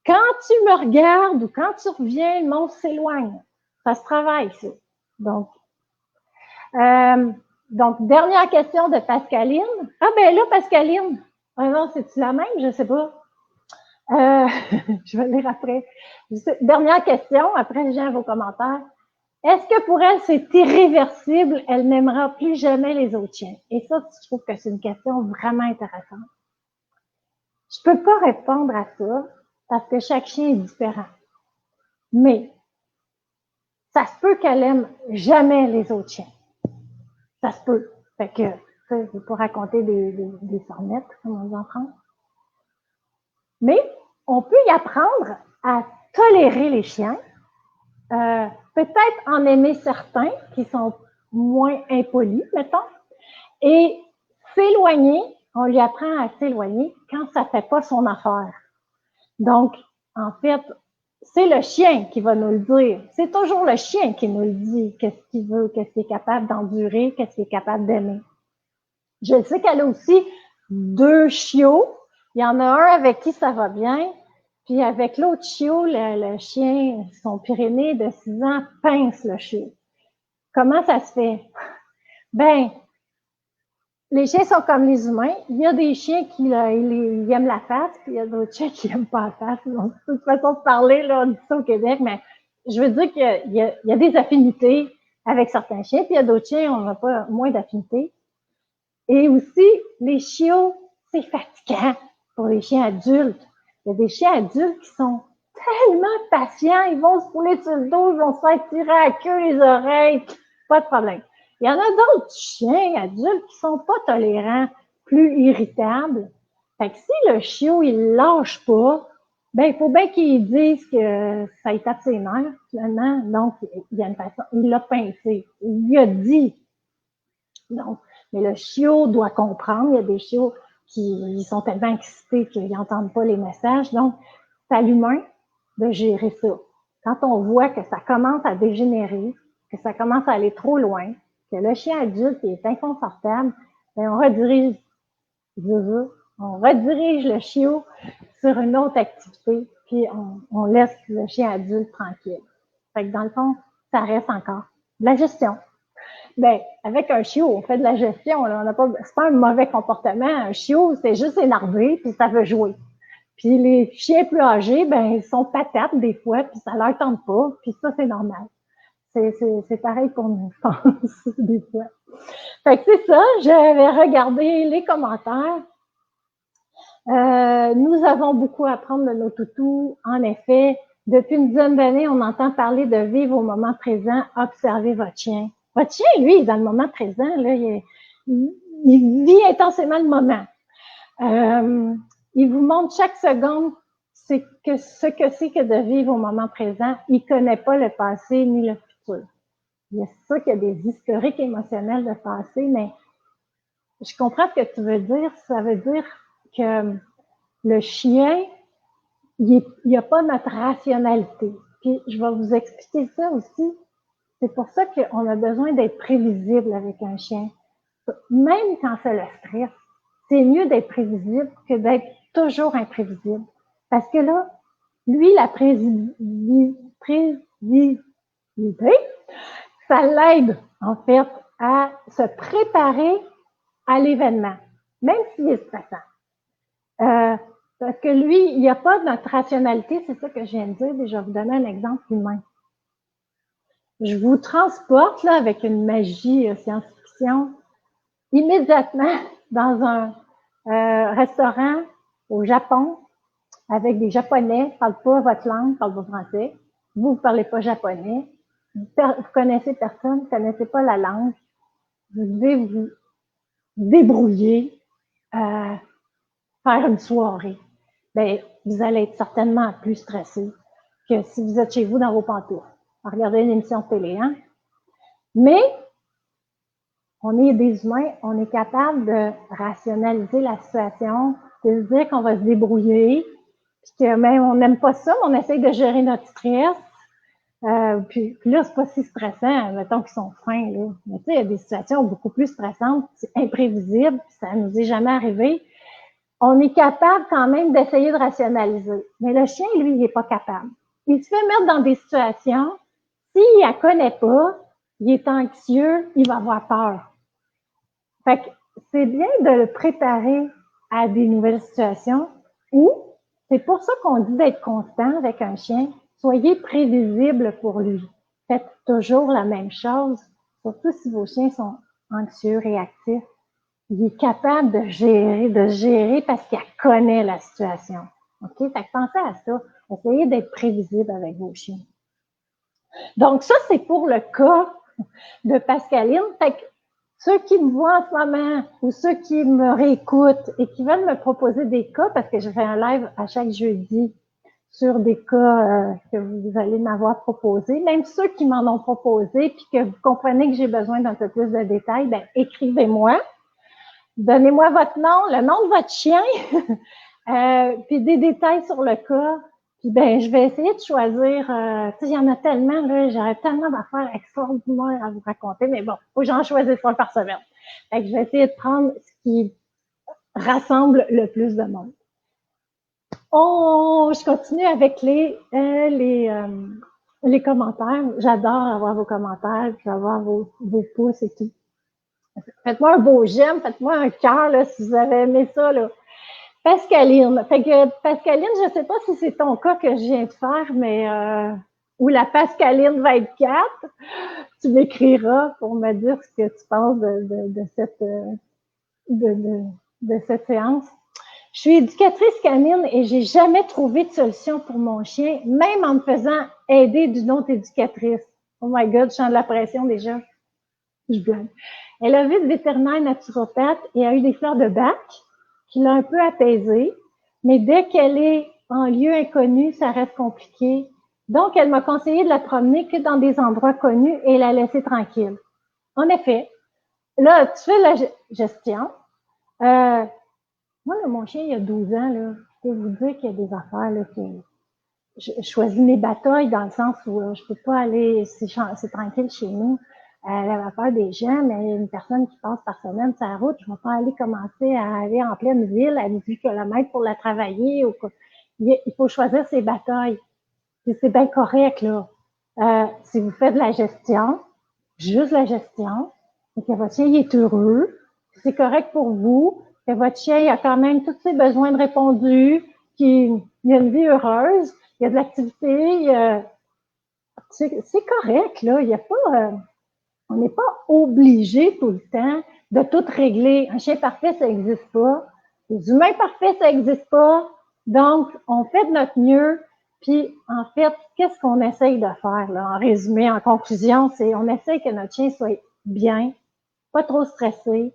A: quand tu me regardes ou quand tu reviens, le monstre s'éloigne. Ça se travaille, ça. Donc, dernière question de Pascaline. Ah, ben là, Pascaline. Ah non, c'est-tu la même? Je sais pas. Je vais lire après. Dernière question, après je viens à vos commentaires. Est-ce que pour elle, c'est irréversible? Elle n'aimera plus jamais les autres chiens. Et ça, je trouve que c'est une question vraiment intéressante. Je peux pas répondre à ça parce que chaque chien est différent. Mais ça se peut qu'elle aime jamais les autres chiens. Ça se peut. Fait que, je ne vais pas raconter des sornettes, comme on dit en France. Mais on peut y apprendre à tolérer les chiens, peut-être en aimer certains qui sont moins impolis, mettons, et s'éloigner, on lui apprend à s'éloigner quand ça ne fait pas son affaire. Donc, en fait, c'est le chien qui va nous le dire. C'est toujours le chien qui nous le dit, qu'est-ce qu'il veut, qu'est-ce qu'il est capable d'endurer, qu'est-ce qu'il est capable d'aimer. Je sais qu'elle a aussi 2 chiots. Il y en a un avec qui ça va bien, puis avec l'autre chiot, le chien, son Pyrénées de 6 ans, pince le chiot. Comment ça se fait? Ben, les chiens sont comme les humains. Il y a des chiens qui ils aiment la face, puis il y a d'autres chiens qui n'aiment pas la face. Donc, c'est une façon de parler, là, on dit ça au Québec, mais je veux dire qu'il y a des affinités avec certains chiens, puis il y a d'autres chiens, on n'a pas moins d'affinités. Et aussi, les chiots, c'est fatigant pour les chiens adultes. Il y a des chiens adultes qui sont tellement patients, ils vont se rouler sur le dos, ils vont se faire tirer à queue les oreilles, pas de problème. Il y en a d'autres chiens adultes qui sont pas tolérants, plus irritables. Fait que si le chiot, il lâche pas, ben, il faut bien qu'il dise que ça lui tape ses nerfs, finalement. Donc, il y a une façon, il l'a pincé. Il lui a dit. Donc, mais le chiot doit comprendre. Il y a des chiots qui sont tellement excités qu'ils n'entendent pas les messages. Donc, c'est à l'humain de gérer ça. Quand on voit que ça commence à dégénérer, que ça commence à aller trop loin, que le chien adulte est inconfortable, bien, on redirige le chiot sur une autre activité, puis on laisse le chien adulte tranquille. Fait que dans le fond, ça reste encore de la gestion. Ben, avec un chiot, on fait de la gestion. Là. C'est pas un mauvais comportement. Un chiot, c'est juste énervé, puis ça veut jouer. Puis les chiens plus âgés, ben, ils sont patates des fois, puis ça leur tente pas, puis ça, c'est normal. C'est pareil pour nous, je pense, des fois. Fait que c'est ça, j'avais regardé les commentaires. Nous avons beaucoup à apprendre de nos toutous. En effet, depuis une dizaine d'années, on entend parler de vivre au moment présent, observer votre chien. Votre chien, lui, est dans le moment présent, là, il vit intensément le moment. Il vous montre chaque seconde ce que c'est que de vivre au moment présent. Il connaît pas le passé ni le futur. Il y a ça qu'il y a des historiques émotionnels de passé, mais je comprends ce que tu veux dire. Ça veut dire que le chien, il n'y a pas notre rationalité. Puis, je vais vous expliquer ça aussi. C'est pour ça qu'on a besoin d'être prévisible avec un chien. Même quand ça le stresse, c'est mieux d'être prévisible que d'être toujours imprévisible. Parce que là, lui, la prévisibilité, ça l'aide, en fait, à se préparer à l'événement, même s'il est stressant. Parce que lui, il n'y a pas de notre rationalité, c'est ça que je viens de dire, et je vais vous donner un exemple humain. Je vous transporte là avec une magie science-fiction immédiatement dans un restaurant au Japon avec des Japonais, ne parlent pas votre langue, ne parlent pas français, vous ne parlez pas japonais, vous connaissez personne, vous ne connaissez pas la langue, vous devez vous débrouiller, faire une soirée. Bien, vous allez être certainement plus stressé que si vous êtes chez vous dans vos pantoufles, à regarder une émission de télé. Hein? Mais on est des humains, on est capable de rationaliser la situation, de se dire qu'on va se débrouiller, puis que même on n'aime pas ça, mais on essaye de gérer notre stress. Puis là, c'est pas si stressant, mettons qu'ils sont fins, là. Mais tu sais, il y a des situations beaucoup plus stressantes, c'est imprévisible, ça nous est jamais arrivé. On est capable quand même d'essayer de rationaliser. Mais le chien, lui, il n'est pas capable. Il se fait mettre dans des situations, s'il ne la connaît pas, il est anxieux, il va avoir peur. Fait que c'est bien de le préparer à des nouvelles situations ou c'est pour ça qu'on dit d'être constant avec un chien. Soyez prévisible pour lui. Faites toujours la même chose, surtout si vos chiens sont anxieux, réactifs. Il est capable de gérer parce qu'il connaît la situation. OK? Fait que pensez à ça. Essayez d'être prévisible avec vos chiens. Donc, ça, c'est pour le cas de Pascaline. Fait que ceux qui me voient en ce moment ou ceux qui me réécoutent et qui veulent me proposer des cas, parce que je fais un live à chaque jeudi sur des cas que vous allez m'avoir proposés, même ceux qui m'en ont proposé puis que vous comprenez que j'ai besoin d'un peu plus de détails, ben écrivez-moi. Donnez-moi votre nom, le nom de votre chien, puis des détails sur le cas. Puis ben, je vais essayer de choisir. Tu sais, il y en a tellement, là, j'aurais tellement d'affaires extraordinaires à vous raconter, mais bon, faut que j'en choisisse un par semaine. Fait que je vais essayer de prendre ce qui rassemble le plus de monde. Je continue avec les commentaires. J'adore avoir vos commentaires, puis avoir vos pouces et tout. Faites-moi un beau j'aime, faites-moi un cœur là, si vous avez aimé ça. Là. Pascaline. Fait que Pascaline, je ne sais pas si c'est ton cas que je viens de faire, mais où la Pascaline 24, tu m'écriras pour me dire ce que tu penses de cette séance. Je suis éducatrice canine et j'ai jamais trouvé de solution pour mon chien, même en me faisant aider d'une autre éducatrice. Oh my God, je sens de la pression déjà. Je blague. Elle a vu le vétérinaire naturopathe et a eu des fleurs de bac qui l'a un peu apaisée, mais dès qu'elle est en lieu inconnu, ça reste compliqué. Donc, elle m'a conseillé de la promener que dans des endroits connus et la laisser tranquille. En effet, là, tu fais la gestion. Moi, là, mon chien, il y a 12 ans, là, je peux vous dire qu'il y a des affaires là, que je choisis mes batailles dans le sens où je peux pas aller, c'est tranquille chez nous. Elle avait peur des gens, mais une personne qui passe par semaine sur la route, je ne vais pas aller commencer à aller en pleine ville à 18 km pour la travailler. Il faut choisir ses batailles. C'est bien correct, là. Si vous faites de la gestion, juste la gestion, et que votre chien est heureux, c'est correct pour vous, que votre chien a quand même tous ses besoins répondus, qu'il a une vie heureuse, il y a de l'activité, c'est correct, là. Il y a pas, on n'est pas obligé tout le temps de tout régler. Un chien parfait, ça n'existe pas. Les humains parfaits, ça n'existe pas. Donc, on fait de notre mieux. Puis, en fait, qu'est-ce qu'on essaye de faire, là, en résumé, en conclusion, c'est on essaye que notre chien soit bien, pas trop stressé.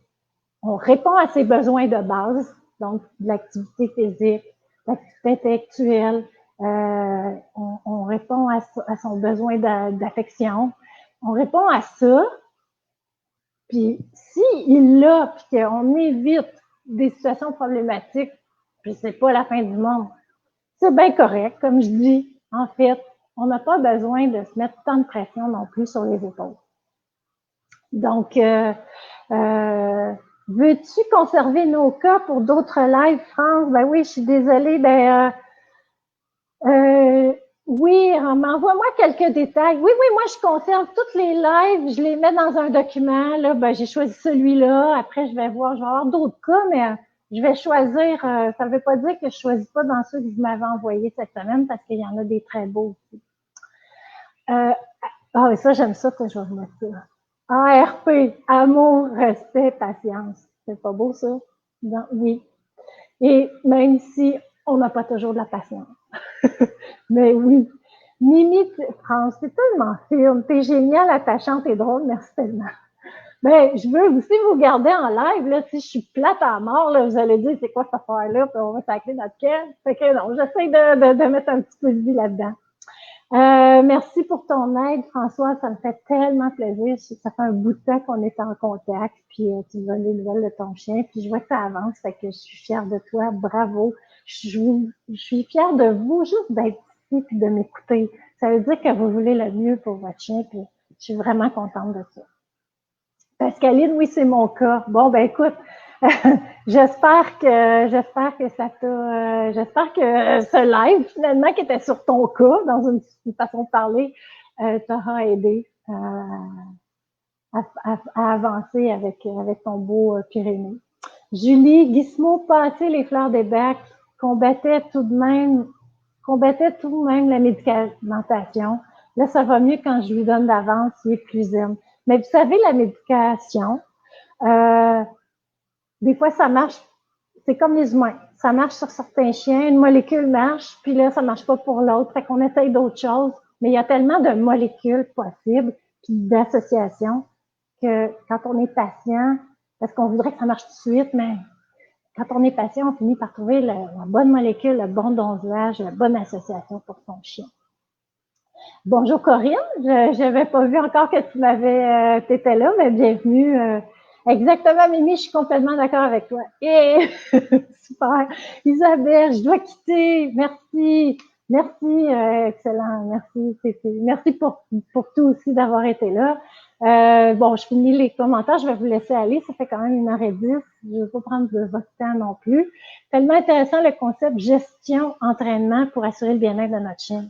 A: On répond à ses besoins de base, donc de l'activité physique, l'activité intellectuelle. On répond à son besoin d'affection. On répond à ça. Puis, s'il l'a, puis qu'on évite des situations problématiques, puis c'est pas la fin du monde, c'est bien correct, comme je dis. En fait, on n'a pas besoin de se mettre tant de pression non plus sur les épaules. Donc, veux-tu conserver nos cas pour d'autres lives, France? Ben oui, je suis désolée. Oui, envoie-moi quelques détails. Oui, moi, je conserve toutes les lives, je les mets dans un document. Là, ben, j'ai choisi celui-là. Après, je vais avoir d'autres cas, mais je vais choisir. Ça ne veut pas dire que je choisis pas dans ceux que vous m'avez envoyés cette semaine parce qu'il y en a des très beaux aussi. Ça, j'aime ça que je vais vous mettre ça. ARP, amour, respect, patience. C'est pas beau, ça? Non, oui. Et même si on n'a pas toujours de la patience. Mais oui. Mimi, France, c'est tellement fine. T'es géniale, attachante et drôle. Merci tellement. Ben, je veux aussi vous garder en live, là, si je suis plate à mort, là, vous allez dire, c'est quoi cette affaire-là, puis on va sacrer notre camp. Fait que non, j'essaie de mettre un petit peu de vie là-dedans. Merci pour ton aide, François, ça me fait tellement plaisir. Ça fait un bout de temps qu'on est en contact, puis tu me donnes des nouvelles de ton chien, puis je vois que ça avance, fait que je suis fière de toi, bravo. Je suis fière de vous, juste d'être ici, puis de m'écouter. Ça veut dire que vous voulez le mieux pour votre chien, puis je suis vraiment contente de ça. Pascaline, oui, c'est mon cas. Bon, ben écoute, j'espère que ça t'a, j'espère que ce live finalement qui était sur ton cas, dans une façon de parler, t'aura aidé à avancer avec ton beau Pyrénées. Julie, Gizmo passait les fleurs des bacs, combattait tout de même la médicamentation. Là, ça va mieux quand je lui donne d'avance, il est plus zen. Mais vous savez, la médication, euh, des fois, ça marche, c'est comme les humains. Ça marche sur certains chiens, une molécule marche, puis là, ça marche pas pour l'autre. Fait qu'on essaye d'autres choses. Mais il y a tellement de molécules possibles, puis d'associations, que quand on est patient, parce qu'on voudrait que ça marche tout de suite, mais quand on est patient, on finit par trouver la bonne molécule, le bon dosage, la bonne association pour son chien. Bonjour Corinne, je n'avais pas vu encore que tu étais là, mais bienvenue. Exactement, Mimi, je suis complètement d'accord avec toi. Et super. Isabelle, je dois quitter. Merci. Merci, excellent. Merci. Merci pour tout aussi d'avoir été là. Bon, je finis les commentaires, je vais vous laisser aller. Ça fait quand même 1h10. Je ne vais pas prendre de votre temps non plus. Tellement intéressant le concept gestion, entraînement pour assurer le bien-être de notre chien.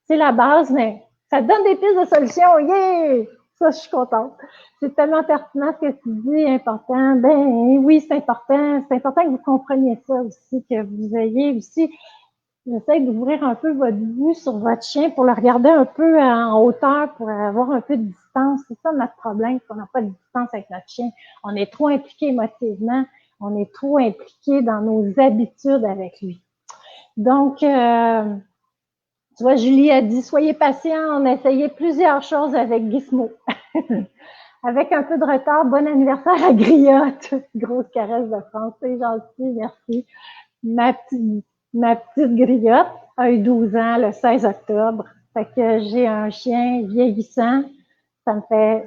A: C'est la base, mais ça te donne des pistes de solutions. Yeah! Ça, je suis contente. C'est tellement pertinent ce que tu dis, important. Ben oui, c'est important. C'est important que vous compreniez ça aussi, que vous ayez aussi, j'essaie d'ouvrir un peu votre vue sur votre chien pour le regarder un peu en hauteur, pour avoir un peu de distance. C'est ça notre problème, c'est qu'on n'a pas de distance avec notre chien. On est trop impliqué émotivement, on est trop impliqué dans nos habitudes avec lui. Donc, tu vois, Julie a dit, soyez patient, on a essayé plusieurs choses avec Gizmo. Avec un peu de retard, bon anniversaire à Griotte. Grosse caresse de France, c'est gentil, merci. Ma petite Griotte a eu 12 ans le 16 octobre. Fait que j'ai un chien vieillissant. Ça me fait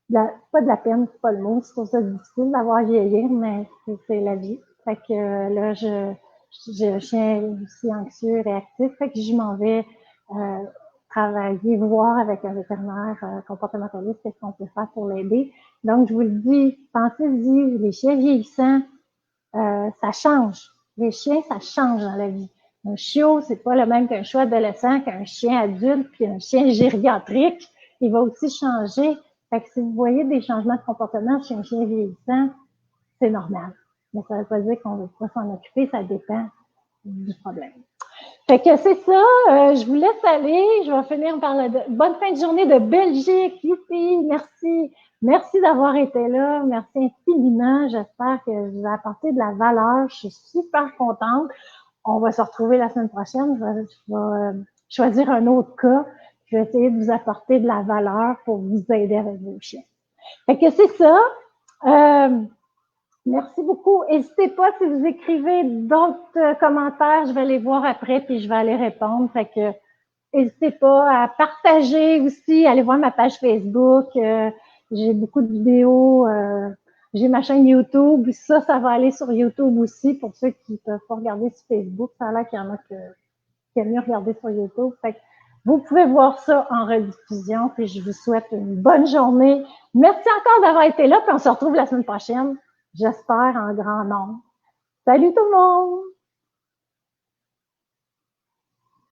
A: pas de la peine, c'est pas le mot. C'est pour ça difficile d'avoir vieillir, mais c'est la vie. Fait que là, j'ai un chien aussi anxieux, réactif, fait que je m'en vais travailler, voir avec un vétérinaire comportementaliste qu'est-ce qu'on peut faire pour l'aider. Donc, je vous le dis, pensez-y, les chiens vieillissants, ça change. Les chiens, ça change dans la vie. Un chiot, c'est pas le même qu'un chiot adolescent, qu'un chien adulte, puis un chien gériatrique. Il va aussi changer. Fait que si vous voyez des changements de comportement chez un chien vieillissant, c'est normal. Mais ça veut pas dire qu'on veut pas s'en occuper, ça dépend du problème. Fait que c'est ça, je vous laisse aller. Je vais finir par bonne fin de journée de Belgique. Youpi, merci. Merci d'avoir été là. Merci infiniment. J'espère que je vous ai apporté de la valeur. Je suis super contente. On va se retrouver la semaine prochaine. Je vais choisir un autre cas. Je vais essayer de vous apporter de la valeur pour vous aider avec vos chiens. Fait que c'est ça. Merci beaucoup. N'hésitez pas si vous écrivez d'autres commentaires, je vais les voir après puis je vais aller répondre. Fait que n'hésitez pas à partager aussi, allez voir ma page Facebook. J'ai beaucoup de vidéos. J'ai ma chaîne YouTube. Ça va aller sur YouTube aussi pour ceux qui ne peuvent pas regarder sur Facebook. Ça a l'air qu'il y en a qui aiment mieux regarder sur YouTube. Fait que vous pouvez voir ça en rediffusion. Puis je vous souhaite une bonne journée. Merci encore d'avoir été là. Puis on se retrouve la semaine prochaine. J'espère en grand nombre. Salut tout le monde!